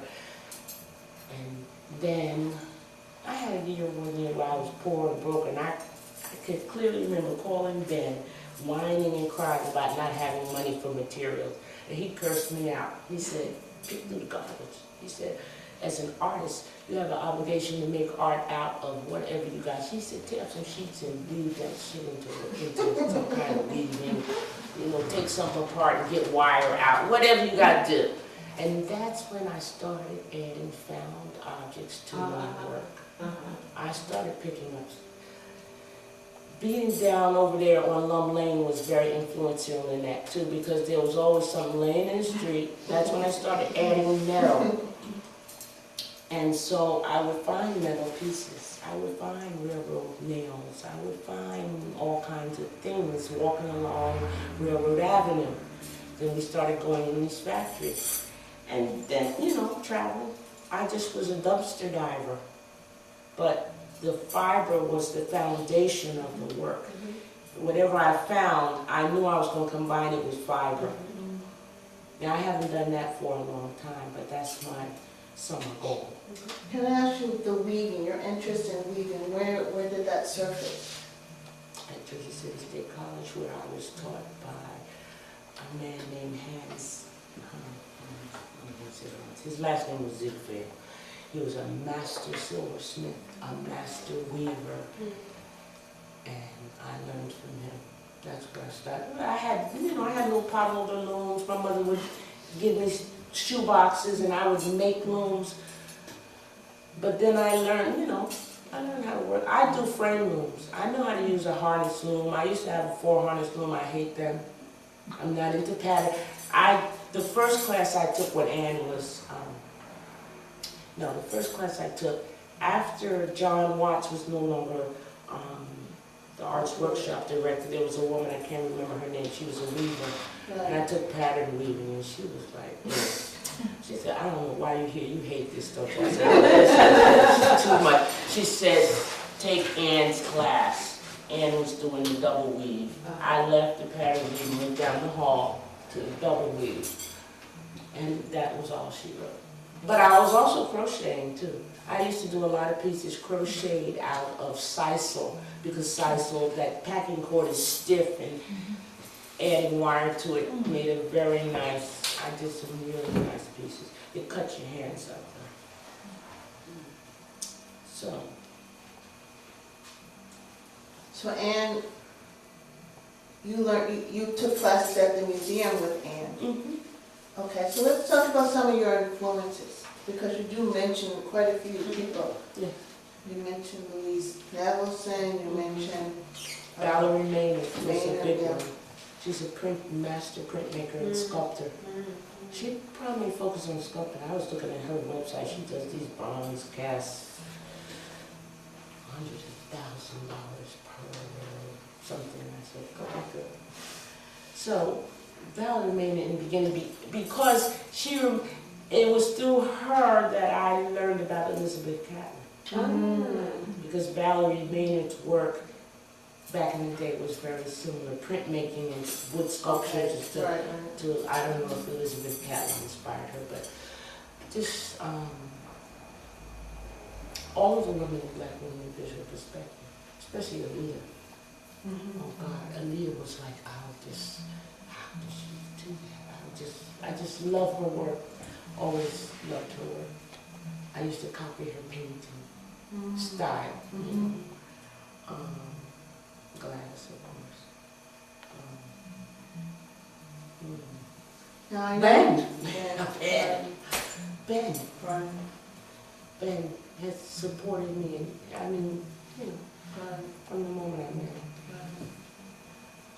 And then I had a year one year where I was poor and broke, and I could clearly remember calling Ben, whining and crying about not having money for materials. And he cursed me out. He said, pick through the garbage. He said, as an artist, you have an obligation to make art out of whatever you got. She said, take up some sheets and weave that shit into some kind of weaving. You know, take something apart and get wire out, whatever you got to do. And that's when I started adding found objects to my work. I started picking up. Being down over there on Lum Lane was very influential in that too, because there was always something laying in the street. That's when I started adding metal. And so I would find metal pieces. I would find railroad nails. I would find all kinds of things walking along Railroad Avenue. Then we started going in these factories. And then, you know, travel. I just was a dumpster diver. But the fiber was the foundation of the work. Whatever I found, I knew I was going to combine it with fiber. Now, I haven't done that for a long time, but that's my summer goal. can I ask you the weaving, your interest in weaving, where did that surface? At Jersey City State College, where I was taught by a man named Hans. His last name was Ziegfeld. He was a master silversmith, a master weaver, and I learned from him. That's where I started. I had little pot holder looms. My mother would give me shoe boxes, and I would make looms. But then I learned, I learned how to work. I do frame looms. I know how to use a harness loom. I used to have a 4-harness loom. I hate them. I'm not into pattern. The first class I took with Ann was, the first class I took after John Watts was no longer the arts workshop director. There was a woman, I can't remember her name. She was a weaver, and I took pattern weaving, and she was like, she said, I don't know why you're here. You hate this stuff. I said, this is too much. She said, take Ann's class. Ann was doing the double weave. I left the pattern weaving, went down the hall to the double weave, and that was all she wrote. But I was also crocheting too. I used to do a lot of pieces crocheted out of sisal, because sisal, that packing cord is stiff, and adding wire to it made it very nice. I did some really nice pieces. It cut your hands up. So Anne, you took classes at the museum with Anne. Mm-hmm. Okay, so let's talk about some of your influences, because you do mention quite a few people. Yeah. You mentioned Louise Nevelson, you mentioned Valerie Maynard was a Maynard, big yeah. one. She's a master printmaker and sculptor. She probably focused on sculpting. I was looking at her website. She does these bronze casts, $100,000 per something. I said, go good. So Valerie Maynard in the beginning, because it was through her that I learned about Elizabeth Catton. Because Valerie Maynard's work back in the day was very similar, printmaking and wood sculptures and stuff. Right, I don't know if Elizabeth Catton inspired her, but just all of the women in Black women in visual perspective, especially Aaliyah. Oh God, Aaliyah was like, how did she do that? I just love her work. Always loved her work. I used to copy her painting style. Gladys, of course. Now I know. Ben. Right. Ben has supported me, and I mean, from the moment I met him.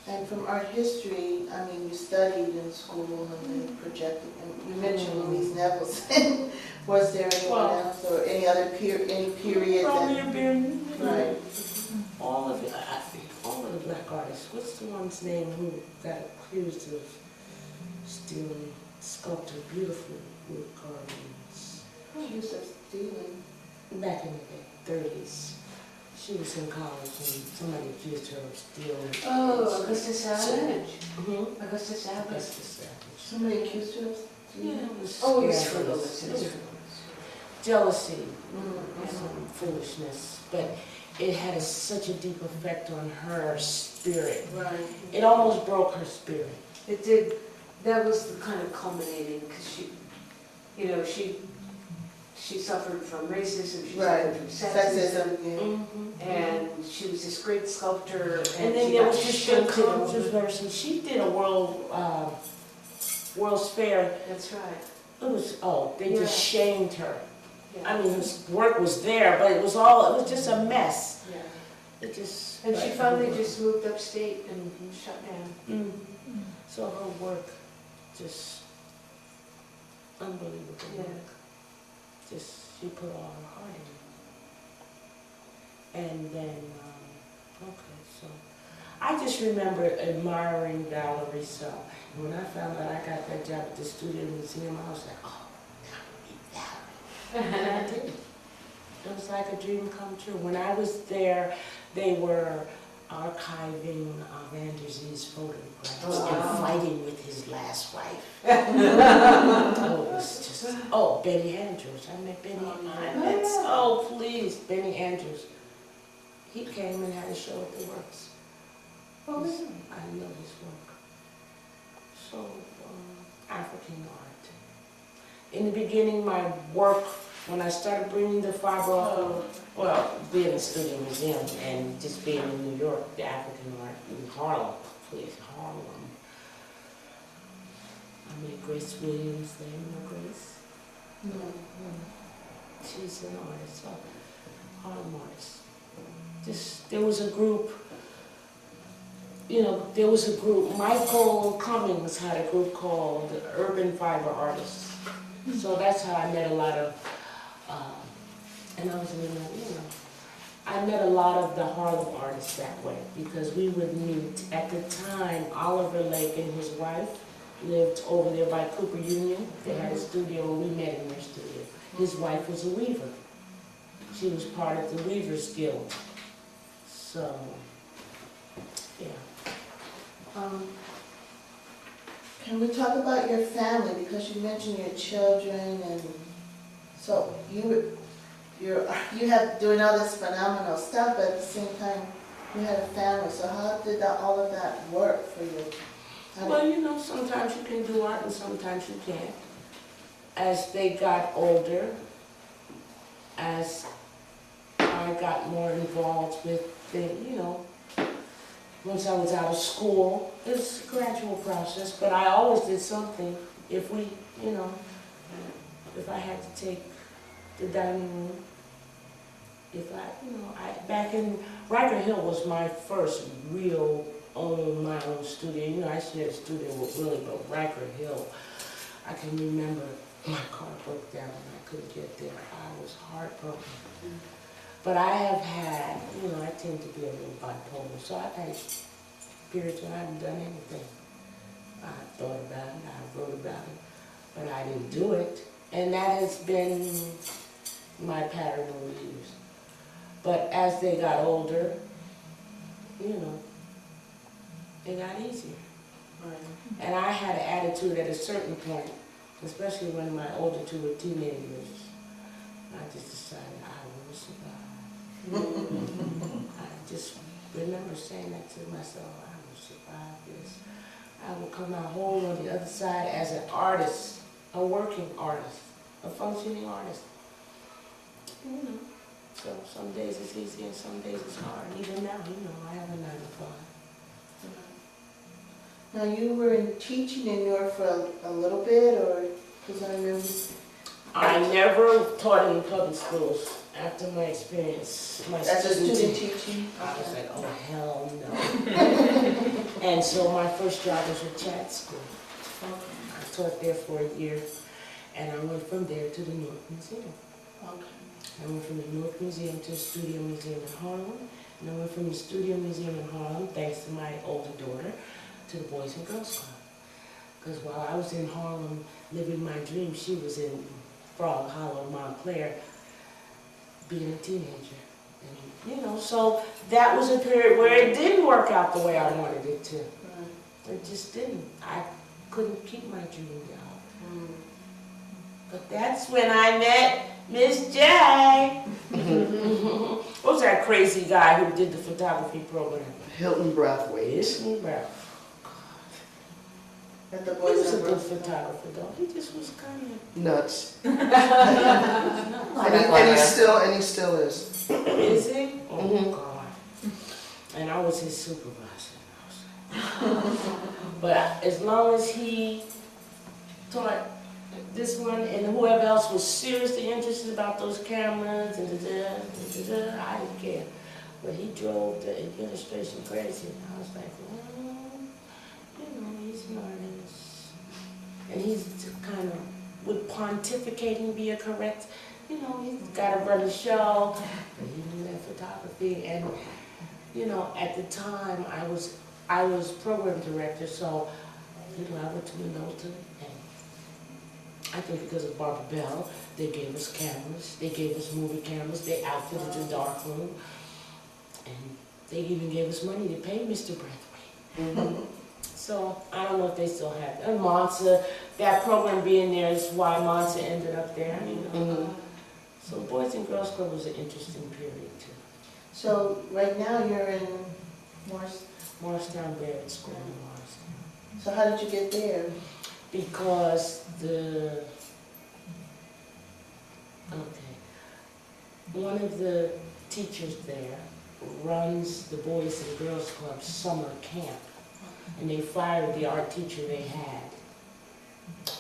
And from art history, I mean, you studied in school and then projected, and you mentioned Louise Nevelson. Was there anyone else or any other period Probably that, have been, right? all of the Black artists. What's the one's name who got accused of stealing, sculpted beautiful wood carvings? Accused of stealing. Back in the day, 30s. She was in college and somebody accused her of stealing. Oh, Augusta Savage. Mm-hmm. Augusta Savage. Augusta Savage. Somebody accused her of stealing? Yeah, it was Oh, it was scandalous. frivolous. It was jealousy Mm-hmm. and some foolishness, but it had such a deep effect on her spirit. Right. It almost broke her spirit. It did, that was the kind of culminating, because she suffered from racism, she Right. suffered from sexism, Sexism, yeah. and she was this great sculptor, And then she there got was just a shunted over. controversy. She did a World's Fair. That's right. It was, they Yeah. just shamed her. Yeah. I mean, her work was there, but it was just a mess. Yeah. It just. And she finally just moved upstate and shut down. So her work, just unbelievable Yeah. work. She put all her heart in it. And then, so I just remember admiring Valerie so. When I found out I got that job at the Studio Museum, I was like, oh, God, meet Valerie. And I did. It was like a dream come true. When I was there, they were archiving Vanderzee's photographs and fighting with his last wife. It was just, Benny Andrews. I met Benny. Please, Benny Andrews. He came and had a show at the Works. I know his work. So, African art. In the beginning, my work, when I started bringing the fiber, being in the Studio Museum and just being in New York, the African art in Harlem, Harlem. I met Grace Williams there, you know Grace? No. She's an artist, Harlem artist. There was a group, Michael Cummings had a group called the Urban Fiber Artists. So that's how I met a lot of, and I met a lot of the Harlem artists that way, because we would meet. At the time, Oliver Lake and his wife lived over there by Cooper Union. They had a studio, and we met in their studio. His wife was a weaver. She was part of the Weavers Guild. So, yeah. Can we talk about your family, because you mentioned your children, and so you have doing all this phenomenal stuff, but at the same time you had a family. So how did all of that work for you? Well, sometimes you can do art and sometimes you can't. As they got older, as I got more involved with the, you know, once I was out of school. It's a gradual process, but I always did something. If we, you know, if I had to take the dining room, if I, you know, back in, Riker Hill was my first real my own studio. You know, I shared a studio with Willie, but Riker Hill, I can remember my car broke down and I couldn't get there. I was heartbroken. But I have had, you know, I tend to be a little bipolar, so I've had periods when I haven't done anything. I thought about it, I wrote about it, but I didn't do it. And that has been my pattern over the years. But as they got older, you know, it got easier. And I had an attitude at a certain point, especially when my older two were teenagers. I just decided I will survive. I just remember saying that to myself, I will survive this. I will come out whole on the other side as an artist, a working artist, a functioning artist. You know, so some days it's easy and some days it's hard. Even now, you know, I have a 9 to 5. Now, you were teaching in Newark for a little bit, or, because I remember... I never taught in public schools after my experience. My As a student teaching. teaching? I was like, oh, hell no. And so my first job was with Chat School. I taught there for a year, and I went from there to the Newark Museum. Okay. I went from the Newark Museum to the Studio Museum in Harlem, and I went from the Studio Museum in Harlem, thanks to my older daughter, to the Boys and Girls Club. Because while I was in Harlem living my dream, she was in Frog Hollow, Montclair, being a teenager. And, you know, so that was a period where it didn't work out the way I wanted it to. It just didn't. I couldn't keep my dream job. But that's when I met Miss J. What was that crazy guy who did the photography program? Hilton Brathwaite. Hilton Brathwaite. At the He Boys was a and good Girls photographer, though. He just was kind of... Nuts. Club. And he still is. Is he? Oh, Mhm. God. And I was his supervisor. But as long as he taught this one and whoever else was seriously interested about those cameras and I didn't care. But he drove the administration crazy. I was like, well, you know, he's an artist. And he's kind of, would pontificating be a correct, you know, he's got to run a show, but he knew that photography. And, you know, at the time, I was program director, so, you know, I went to Minota, and I think because of Barbara Bell, they gave us cameras, they gave us movie cameras, they outfitted the dark room, and they even gave us money to pay Mr. Brathwaite. So, I don't know if they still have it. And Monza, that program being there is why Monza ended up there, you know. So Boys and Girls Club was an interesting period, too. So, right now you're in Morristown Barrett School in Morristown. So how did you get there? Because one of the teachers there runs the Boys and Girls Club summer camp. And they fired the art teacher they had.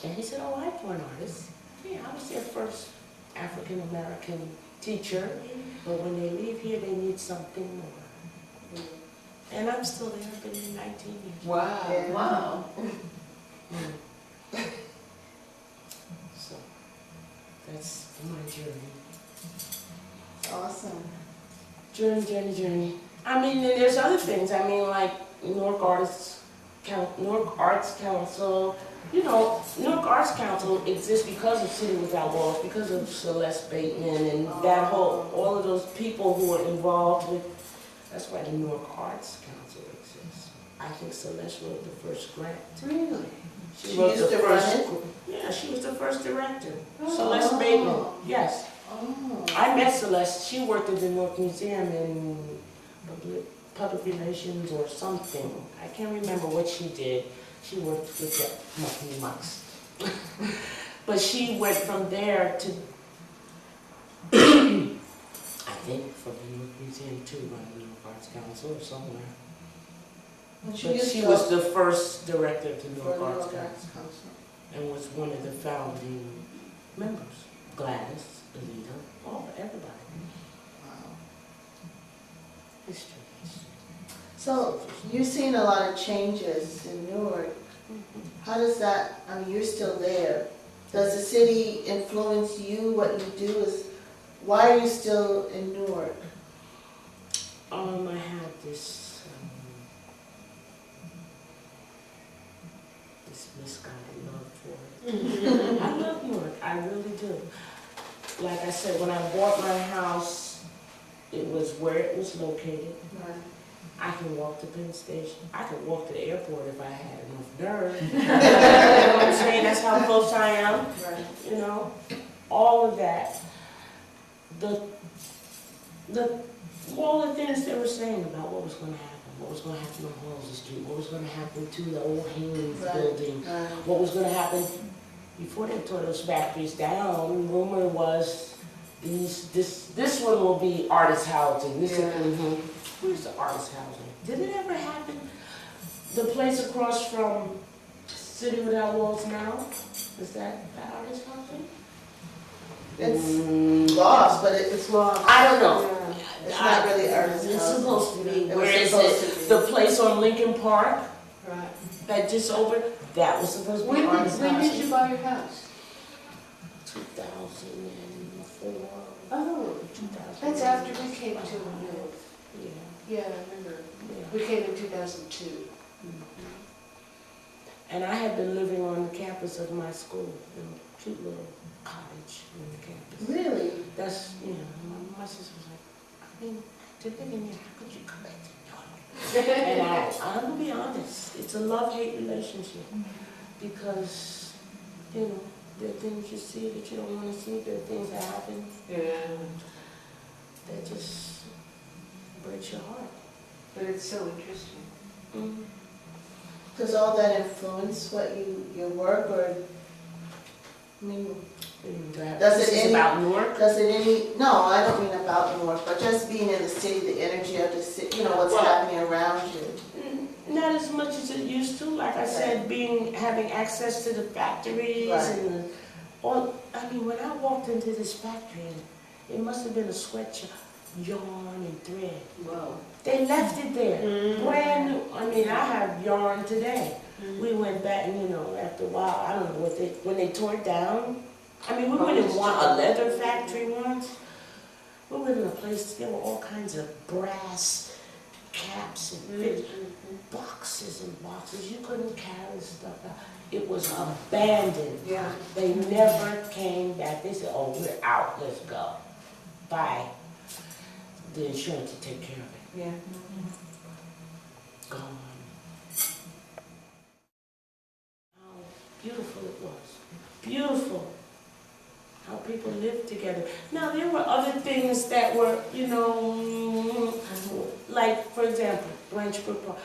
And he said, oh, I'm an artist. Yeah, I was their first African-American teacher. But when they leave here, they need something more. And I'm still there. I've been here 19 years. Wow. Yeah. Wow. So, that's my journey. Awesome. Journey. I mean, and there's other things. I mean, like Newark Arts Council. You know, Newark Arts Council exists because of City Without Walls, because of Celeste Bateman and that all of those people who were involved with. That's why the Newark Arts Council exists. I think Celeste wrote the first grant. Really? She She wrote used the to run first. it? Yeah, she was the first director. Oh. Celeste Bateman. Yes. Oh. I met Celeste. She worked at the Newark Museum in public relations or something. I can't remember what she did. She worked with the Mucky Mucks. But she went from there to, I think from the Newark Museum too, around the Newark Arts Council or somewhere. And But used she to was go the first director of the for Newark the Arts Newark Council Arts Council. and was one of the founding members. Gladys, Anita, everybody. Wow. History. So you've seen a lot of changes in Newark. How does that, I mean, you're still there. Does the city influence you? What you do is, why are you still in Newark? I had this misguided love for it. I love Newark, I really do. Like I said, when I bought my house, it was where it was located. Right. I can walk to Penn Station. I could walk to the airport if I had enough nerve. You know what I'm saying? That's how close I am. Right. You know, all of that. All the things they were saying about what was going to happen. What was going to happen on Halsey Street. What was going to happen to the old Haynes Right. building. Right. What was going to happen before they tore those factories down. Rumor was this one will be artist housing. This one, where's the artist housing? Did it ever happen? The place across from City Without Walls now? Is that artist housing? It's lost, but it's lost. I don't know. It's not really artist It's housing. supposed to be. It was Where is supposed it? to be. The place on Lincoln Park Right. that just opened? That was supposed to be When artist did housing. you buy your house? 2004. Oh, 2000. that's after we came to Newark. Yeah. Yeah, I remember. Yeah. We came in 2002. And I had been living on the campus of my school, in a cute little cottage on the campus. Really? That's, my sister was like, I mean, to live in here, how could you come back to New York? And I'm gonna be honest, it's a love-hate relationship. Because, there are things you see that you don't want to see, there are things that happen Yeah. that just breaks your heart. But it's so interesting. Mm-hmm. Does all that influence what your work, or, I mean, Does it This is any- about Newark? does it any, no, I don't mean about Newark, but just being in the city, the energy of the city, what's Well- happening around you. Not as much as it used to. Like I said, having access to the factories Right. and when I walked into this factory, it must have been a sweatshop, yarn and thread. Wow. They left it there, brand new. I have yarn today. Mm-hmm. We went back and, after a while, I don't know when they tore it down. We went in a leather factory once. We went in a place, there were all kinds of brass caps and fish, boxes and boxes. You couldn't carry stuff out. It was abandoned. Yeah. They never came back. They said, oh, we're out, let's go. Bye. The insurance will take care of it. Yeah. Gone. How beautiful it was. Beautiful. How people lived together. Now, there were other things that were, like, for example, Branchbrook Park.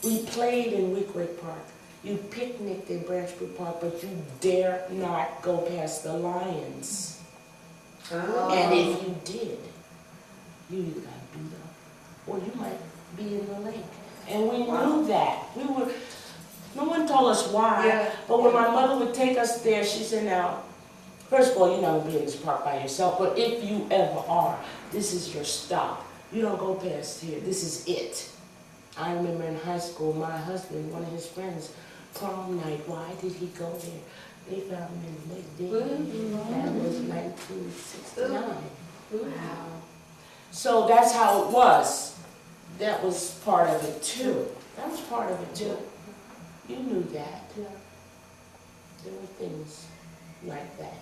We played in Wickway Park. You picnicked in Branchbrook Park, but you dare not go past the lions. Oh. And if you did, you either got beat up or you might be in the lake. And we knew that. No one told us why. Yeah. But when my mother would take us there, she said, now, first of all, you're not going to be in this park by yourself, but if you ever are, this is your stop. You don't go past here. This is it. I remember in high school, my husband, one of his friends, prom night, why did he go there? They found him in the lake dead. That was 1969. Wow. So that's how it was. That was part of it too. That was part of it too. You knew that. There were things like that.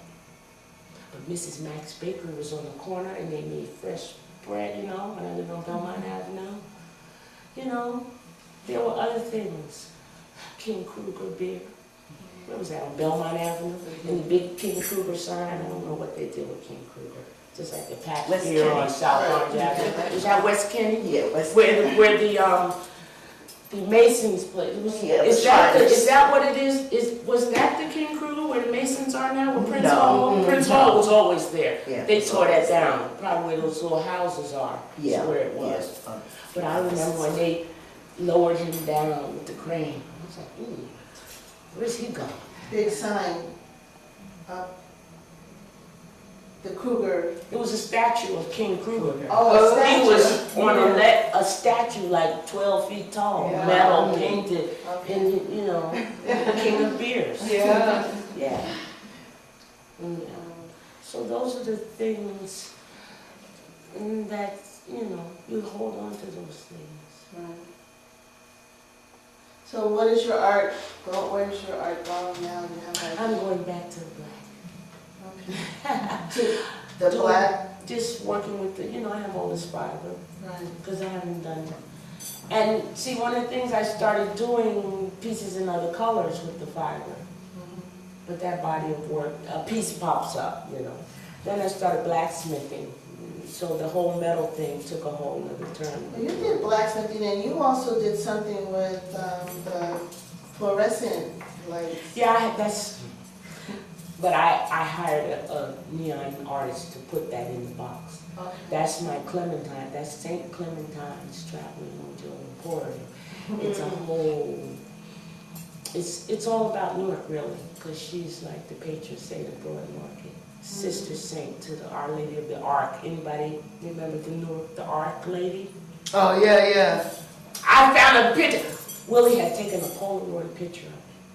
But Mrs. Max Bakery was on the corner and they made fresh bread, when I lived on Belmont Avenue. There were other things. King Kruger beer. Where was that, on Belmont Avenue? And the big King Kruger sign, I don't know what they did with King Kruger. Just like the patch West beer on Kenny. South Orange Avenue. Is that West Kenny? Yeah, West Where the the Masons place. It was, Yeah, is the that Shriners. what it is? Was that the King Kruger where the Masons are now? Where Prince No. Hall? Prince Hall was always there. Yeah, They it's tore that always there. down. Probably where those little houses are. Yeah. Is where it was. Yes. But I remember when they lowered him down with the crane. I was like, ooh, where's he going? Big sign up the Kruger. It was a statue of King Kruger. Oh, a He statue. was on a statue like 12 feet tall, Yeah. metal painted, Okay. and you know, King of Beers. Yeah. Yeah. Yeah. So those are the things that, you know, you hold on to those things. Right. So what is your art, where's your art going now? You have I'm going back to the black. Okay. To the Doing- black? Just working with the, you know, I have all this fiber Right. because I haven't done that. And see, one of the things I started doing pieces in other colors with the fiber. Mhm. But that body of work, a piece pops up, you know. Then I started blacksmithing, so the whole metal thing took a whole other turn. Well, you did blacksmithing and you also did something with the fluorescent lights. Yeah, but I hired a neon artist to put that in the box. Okay. That's my Clementine, that's St. Clementine's Traveling Angel Emporium. It's a whole, it's all about Newark really, because she's like the patron saint of Broad Market. Sister saint to the Our Lady of the Ark. Anybody remember the Newark, the Ark lady? Oh, yeah, yeah. I found a picture. Willie had taken a Polaroid picture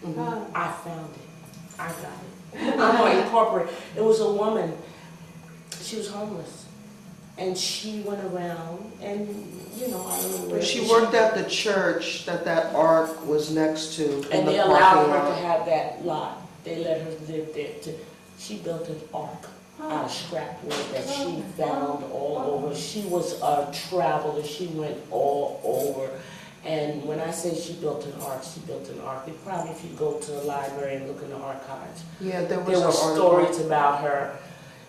of it. Oh. I found it. I got it. I'm going to incorporate. It was a woman. She was homeless. And she went around and, you know, I don't know where. She worked at the church that ark was next to in And the they allowed parking her to lot. have that lot. They let her live there. She built an ark out of scrap wood that she found all over. She was a traveler. She went all over. And when I say she built an ark, she built an ark. Probably if you go to the library and look in the archives, Yeah, there was there were an stories about her.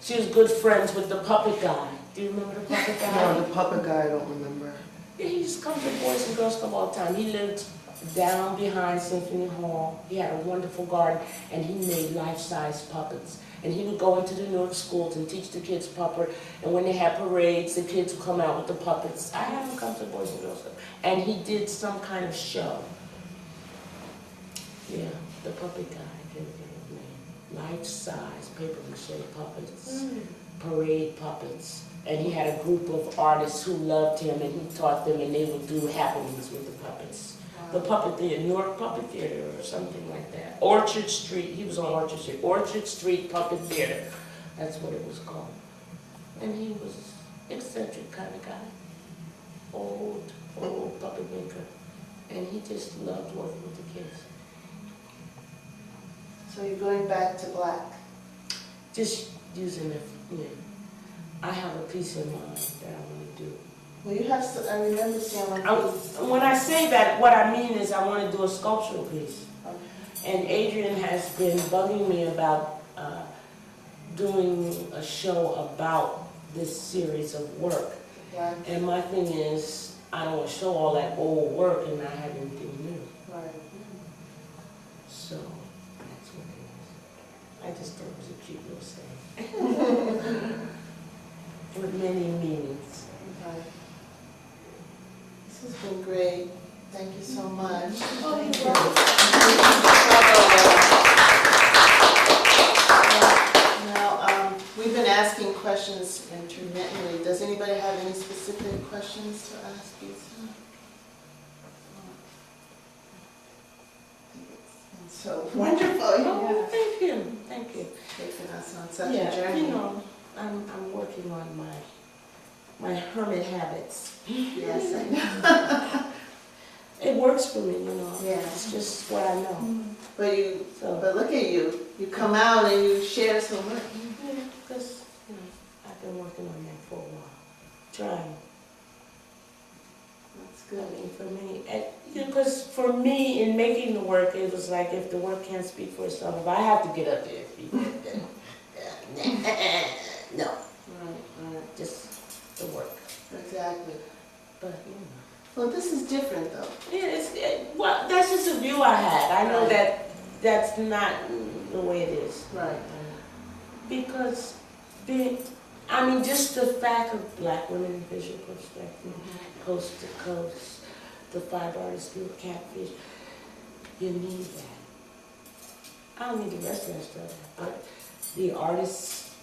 She was good friends with the puppet guy. Do you remember the puppet guy? No, the puppet guy, I don't remember. Yeah, he used to come to Boys and Girls Club all the time. He lived down behind Symphony Hall. He had a wonderful garden, and he made life-size puppets. And he would go into the Newark schools and teach the kids puppet. And when they had parades, the kids would come out with the puppets. I had him come to Boys and Girls Club. And he did some kind of show. Yeah, the puppet guy. I can't think of his name. Life-size paper-mache puppets. Parade puppets. And he had a group of artists who loved him, and he taught them, and they would do happenings with the puppets. The puppet theater, Newark Puppet Theater or something like that. Orchard Street, he was on Orchard Street. Orchard Street Puppet Theater, that's what it was called. And he was eccentric kind of guy. Old puppet maker. And he just loved working with the kids. So you're going back to black. Just using it, yeah. I have a piece in mind that I want to do. Well, you have, I remember seeing one piece. When I say that, what I mean is I want to do a sculptural piece. Okay. And Adrian has been bugging me about doing a show about this series of work. Black, And my thing is, I don't want to show all that old work and not have anything new. right. So, that's what it is. I just thought it was a cute little saying. With many meanings. Okay. This has been great. Thank you so much. Oh, you're welcome. Now, we've been asking questions intermittently. Does anybody have any specific questions to ask Bisa? It's been so wonderful. Oh, thank you, thank you. Taking us on such a Yeah, journey. you know, I'm working on my hermit habits. Yes, I know. It works for me, you know. Yeah. It's just what I know. But So, look at you. You come out and you share so much. yeah, because, you know, I've been working on that for a while. Trying. That's I good. mean, for me, because for me, in making the work, it was like if the work can't speak for itself, if I have to get up there and speak it, then, no, Right, just the work. exactly. But, you know. Well, this is different though. Yeah, well, that's just a view I had. I know Right. that that's not the way it is. Right. Because just the fact of Black women in visual perspective, coast to coast, the 5 artists group, Catfish, you need that. I don't need the rest of that stuff, but the artist's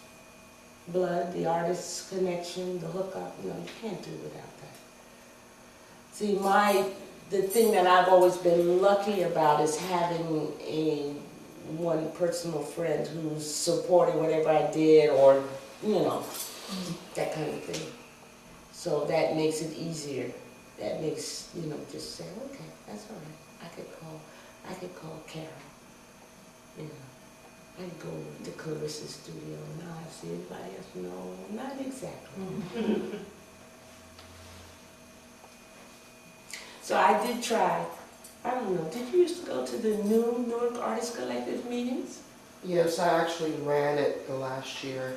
blood, the artist's connection, the hookup, you can't do without that. See, the thing that I've always been lucky about is having one personal friend who's supporting whatever I did, or, that kind of thing. So that makes it easier. That makes, just say, okay, that's all right. I could call Carol. I could go to Clarissa's studio and I'll see anybody else. No, not exactly. So I did try. I don't know, did you used to go to the Newark Artist Collective meetings? Yes, I actually ran it the last year.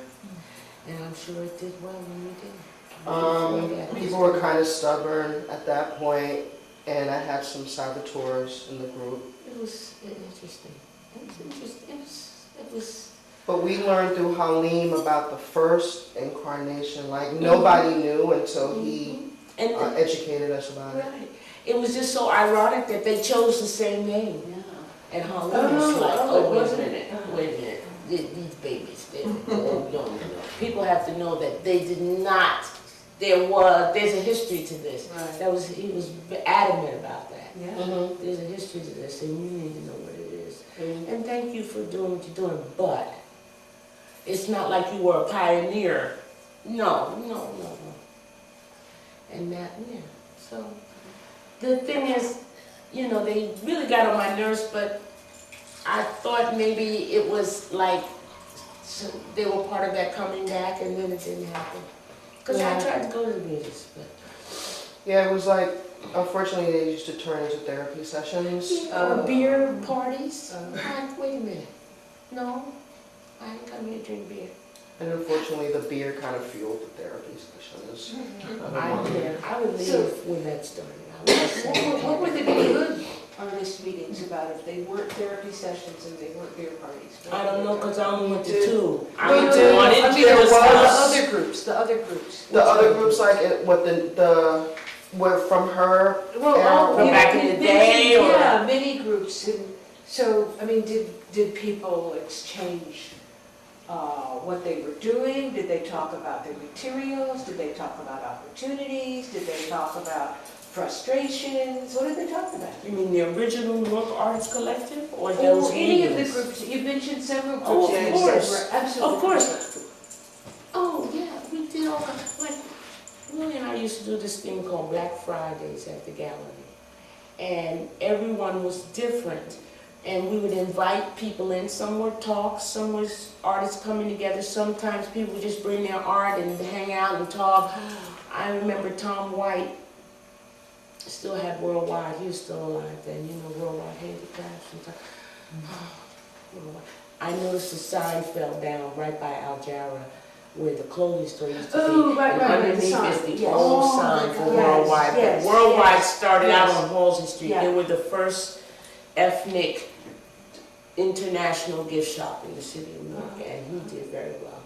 And I'm sure it did well when you did. People were kind of stubborn at that point, and I had some saboteurs in the group. It was interesting. It was interesting. It was. But we learned through Halim about the first incarnation. Like, nobody knew until he educated us about it. Right. It was just so ironic that they chose the same name. Yeah. And Halim was like, wait a minute. These babies, no. People have to know that they did not. There's a history to this. Right. He was adamant about that. Yeah. Mm-hmm. There's a history to this, and you need to know what it is. Mm-hmm. And thank you for doing what you're doing, but it's not like you were a pioneer. No. And that, so the thing is, they really got on my nerves, but I thought maybe it was like they were part of that coming back, and then it didn't happen. Because I tried to go to the meetings, but... Yeah, it was like, unfortunately, they used to turn into therapy sessions. Or beer parties. Wait a minute. No, I ain't come here to drink beer. And unfortunately, the beer kind of fueled the therapy sessions. I would leave when that started. I would say, What were the good artist meetings about if they weren't therapy sessions and they weren't beer parties? I don't know, because I only went to 2. I No, went to one in the Jill's house. other groups. The other groups, like, were from her. From back in the day, or- Yeah, many groups. And so, did people exchange what they were doing? Did they talk about their materials? Did they talk about opportunities? Did they talk about frustrations? What did they talk about? You mean the original Newark Artist Collective, or Or those any of the meetings? groups? You mentioned several groups. Oh, of that course. were absolutely. Of course. Oh, yeah, we did all kinds. Like, Willie and I used to do this thing called Black Fridays at the gallery. And everyone was different. And we would invite people in. Some were talks, some was artists coming together. Sometimes people would just bring their art and hang out and talk. I remember Tom White still had Worldwide. He was still alive then, Worldwide Handicrafts. I noticed the sign fell down right by Al Jarrah, where the clothing store used to be. Oh, right, And right, the underneath sign, is the yes. old Oh, sign for yes, Worldwide. But yes, Worldwide yes, started out yes. on Halsey Street. Yeah. They were the first ethnic international gift shop in the city of Newark, and he did very well.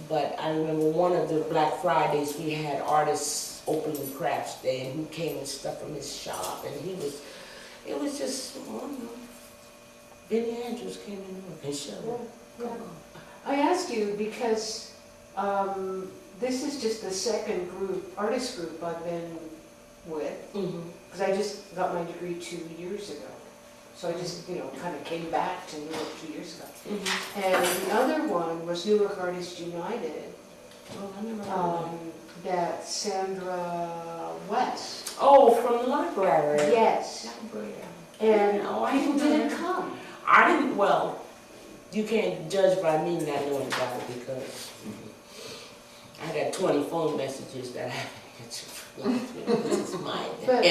But I remember one of the Black Fridays, we had artists opening crafts day, and he came and stuff from his shop, and it was just, Benny Andrews came in Newark and showed up. Come on. I ask you because this is just the second artist group I've been with, because I just got my degree 2 years ago. So I just, kind of came back to Newark 2 years ago. And the other one was Newark Artists United, Oh, I remember that Sandra West. Oh, from the library. Yes. Library. And No, I people didn't didn't come. I didn't, well, you can't judge by me not knowing about it, because I got 20 phone messages that I haven't answered for life. This is my But MO.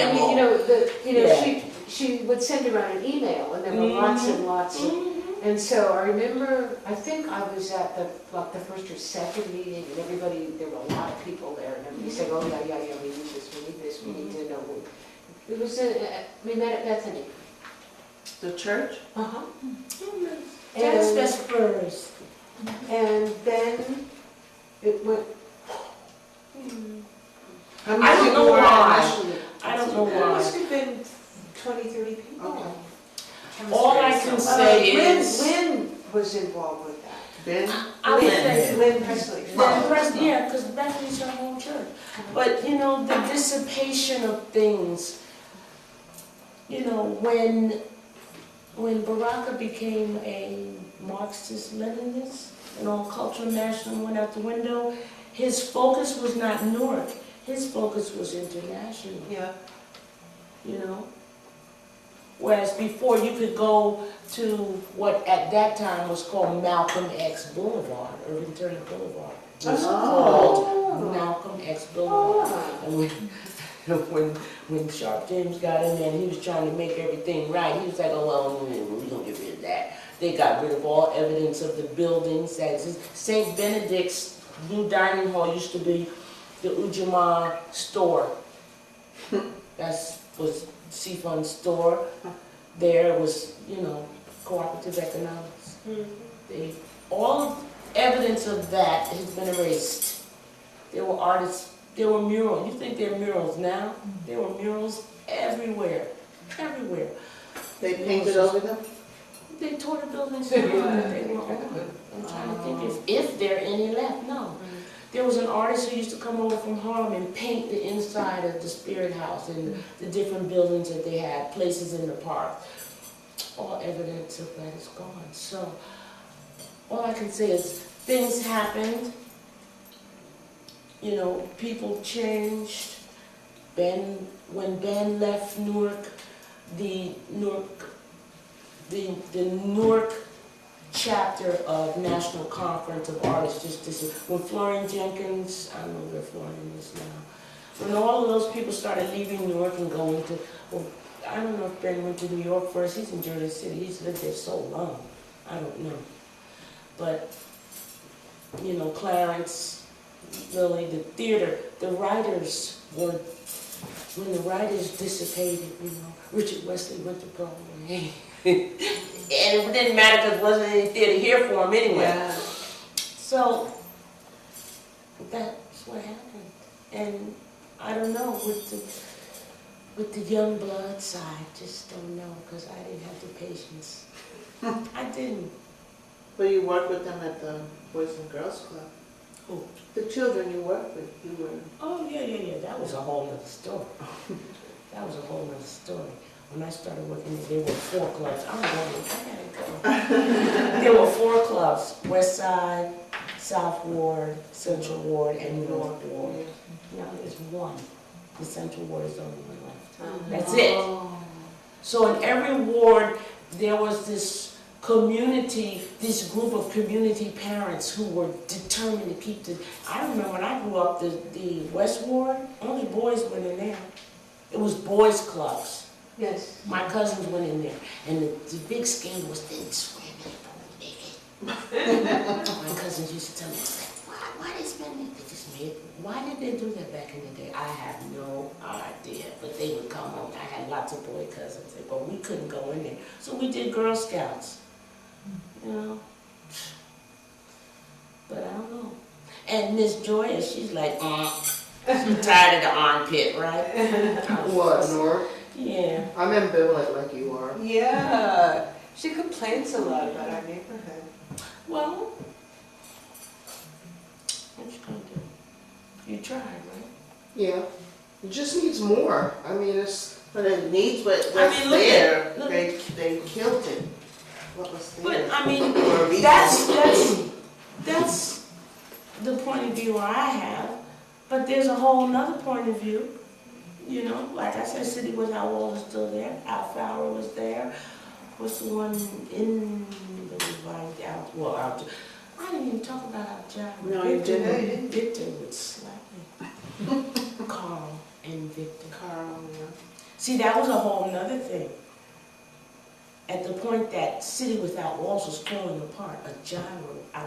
Yeah. Yeah. she would send around an email, and there were lots and lots of And so I remember, I think I was at the first or second meeting, and everybody, there were a lot of people there, and everybody said, oh, yeah, we need this, we need to know. It was, we met at Bethany. The church? Uh-huh. That's best first. And then it went, I don't know why. I don't know it why. must have been 20, 30 people. Okay. All I can say is. Lynn was involved with that. Ben? I would say. Lynn Presley. Yeah, because Bethany's her home church. But, you know, the dissipation of things, you know, when Baraka became a Marxist-Leninist and all cultural nationalism went out the window, his focus was not Newark, his focus was international, Yeah. you know? Whereas before you could go to what at that time was called Malcolm X Boulevard, Irving Turner Boulevard. It was called Malcolm X Boulevard. And when Sharp James got in there and he was trying to make everything right, he was like, oh, well, we're going to get rid of that. They got rid of all evidence of the buildings that exist. St. Benedict's new dining hall used to be the Ujamaa store. That was Seafund store. There was, you know, cooperative economics. All evidence of that has been erased. There were artists, there were murals. You think there are murals now? There were murals everywhere, everywhere. They painted over them? They tore the buildings down that they were on. I'm trying to think if there are any left. No. There was an artist who used to come over from Harlem and paint the inside of the Spirit House and the different buildings that they had, places in the park. All evidence of that is gone. So all I can say is things happened. You know, people changed. When Ben left Newark, the Newark chapter of National Conference of Artists just disappeared. When Florian Jenkins, I don't know where Florian is now. When all of those people started leaving Newark and going to, well, I don't know if Ben went to New York first. He's in Jersey City. He's lived there so long. I don't know. But, you know, Clarence, Lily, the theater, the writers were, when the writers dissipated, you know, Richard Wesley went to Broadway. And it didn't matter because there wasn't any theater here for him anyway. Yeah. So that's what happened. And I don't know, with the young blood side, just don't know because I didn't have the patience. I didn't. Well, you worked with them at the Boys and Girls Club. Who? The children you worked with, you were. Oh, yeah. That was a whole nother story. That was a whole nother story. When I started working there were 4 clubs. I gotta go. There were 4 clubs: West Side, South Ward, Central Ward, and North Ward. Now there's 1. The Central Ward is the only one left. That's it. So in every ward, there was this community, this group of community parents who were determined to keep the. I remember when I grew up, the West Ward, only boys went in there. It was boys' clubs. Yes. My cousins went in there, and the big scandal was they swam in the pool naked. My cousins used to tell me, why they swim naked? They just made. Why did they do that back in the day? I have no idea. But they would come home. I had lots of boy cousins, but we couldn't go in there, so we did Girl Scouts. You know, but I don't know. And Miss Joya, she's like, she's tired of the armpit, right? What, Newark? Yeah. I'm ambivalent like you are. Yeah. She complains a lot about our neighborhood. Well, what you gonna do? You tried, right? Yeah. It just needs more. I mean, it's. But it needs what's look there. at- look- They killed it. What was there? But I mean, For a reason. that's the point of view I have. But there's a whole nother point of view. You know, like I said, City with Al Wall is still there. Al Fowler was there. What's the one in the revived out? Well, out. I didn't even talk about Al Jack. No, you didn't. Victor would slap me. Carl and Victor. Carl, yeah. See, that was a whole nother thing. at the point that City Without Walls was falling apart, our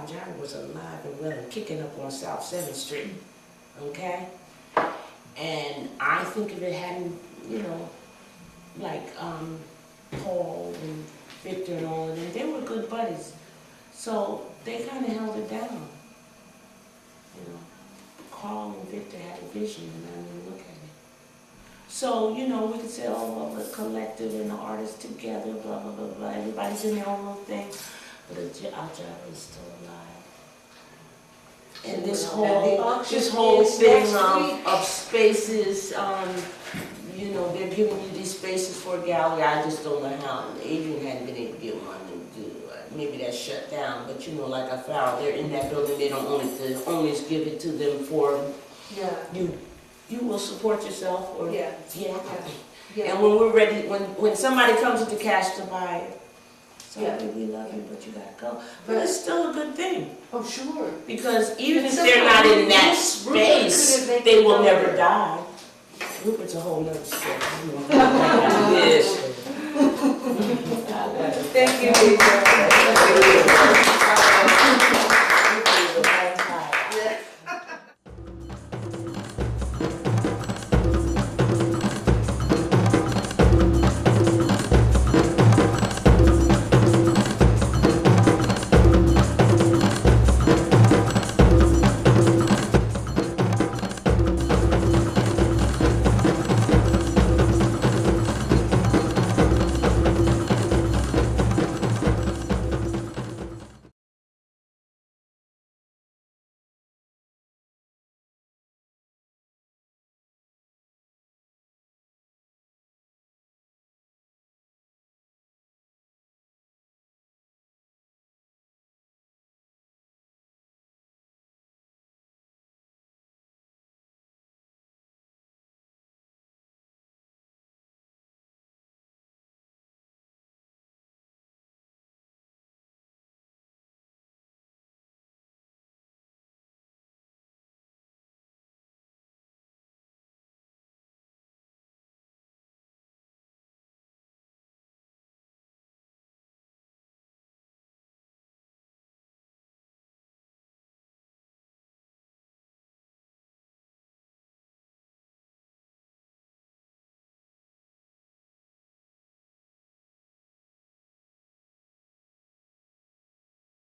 gyro was alive and well and kicking up on South 7th Street, okay? And I think if it hadn't, you know, like Paul and Victor and all of them, they were good buddies. So they kind of held it down, you know. Carl and Victor had a vision, and I mean, look at it. So, you know, we could say, oh, well, the collective and the artists together, blah, blah, blah, blah. Everybody's in their own little thing. But our job is still alive. And this whole thing of spaces, you know, they're giving you these spaces for a gallery. I just don't know how. Adrian hadn't been able to get one and do. Maybe that's shut down. But, you know, like I found, they're in that building. They don't own it. The owners give it to them for you will support yourself or Yeah. And when we're ready, when somebody comes with the cash to buy it, sorry, Yeah. we love you, but you gotta go. But it's still a good thing, Oh, sure. because even if But they're not in that sometimes Rupert space, could have they will made never it die. Rupert's a whole nother story. Yes. Thank you, Lisa.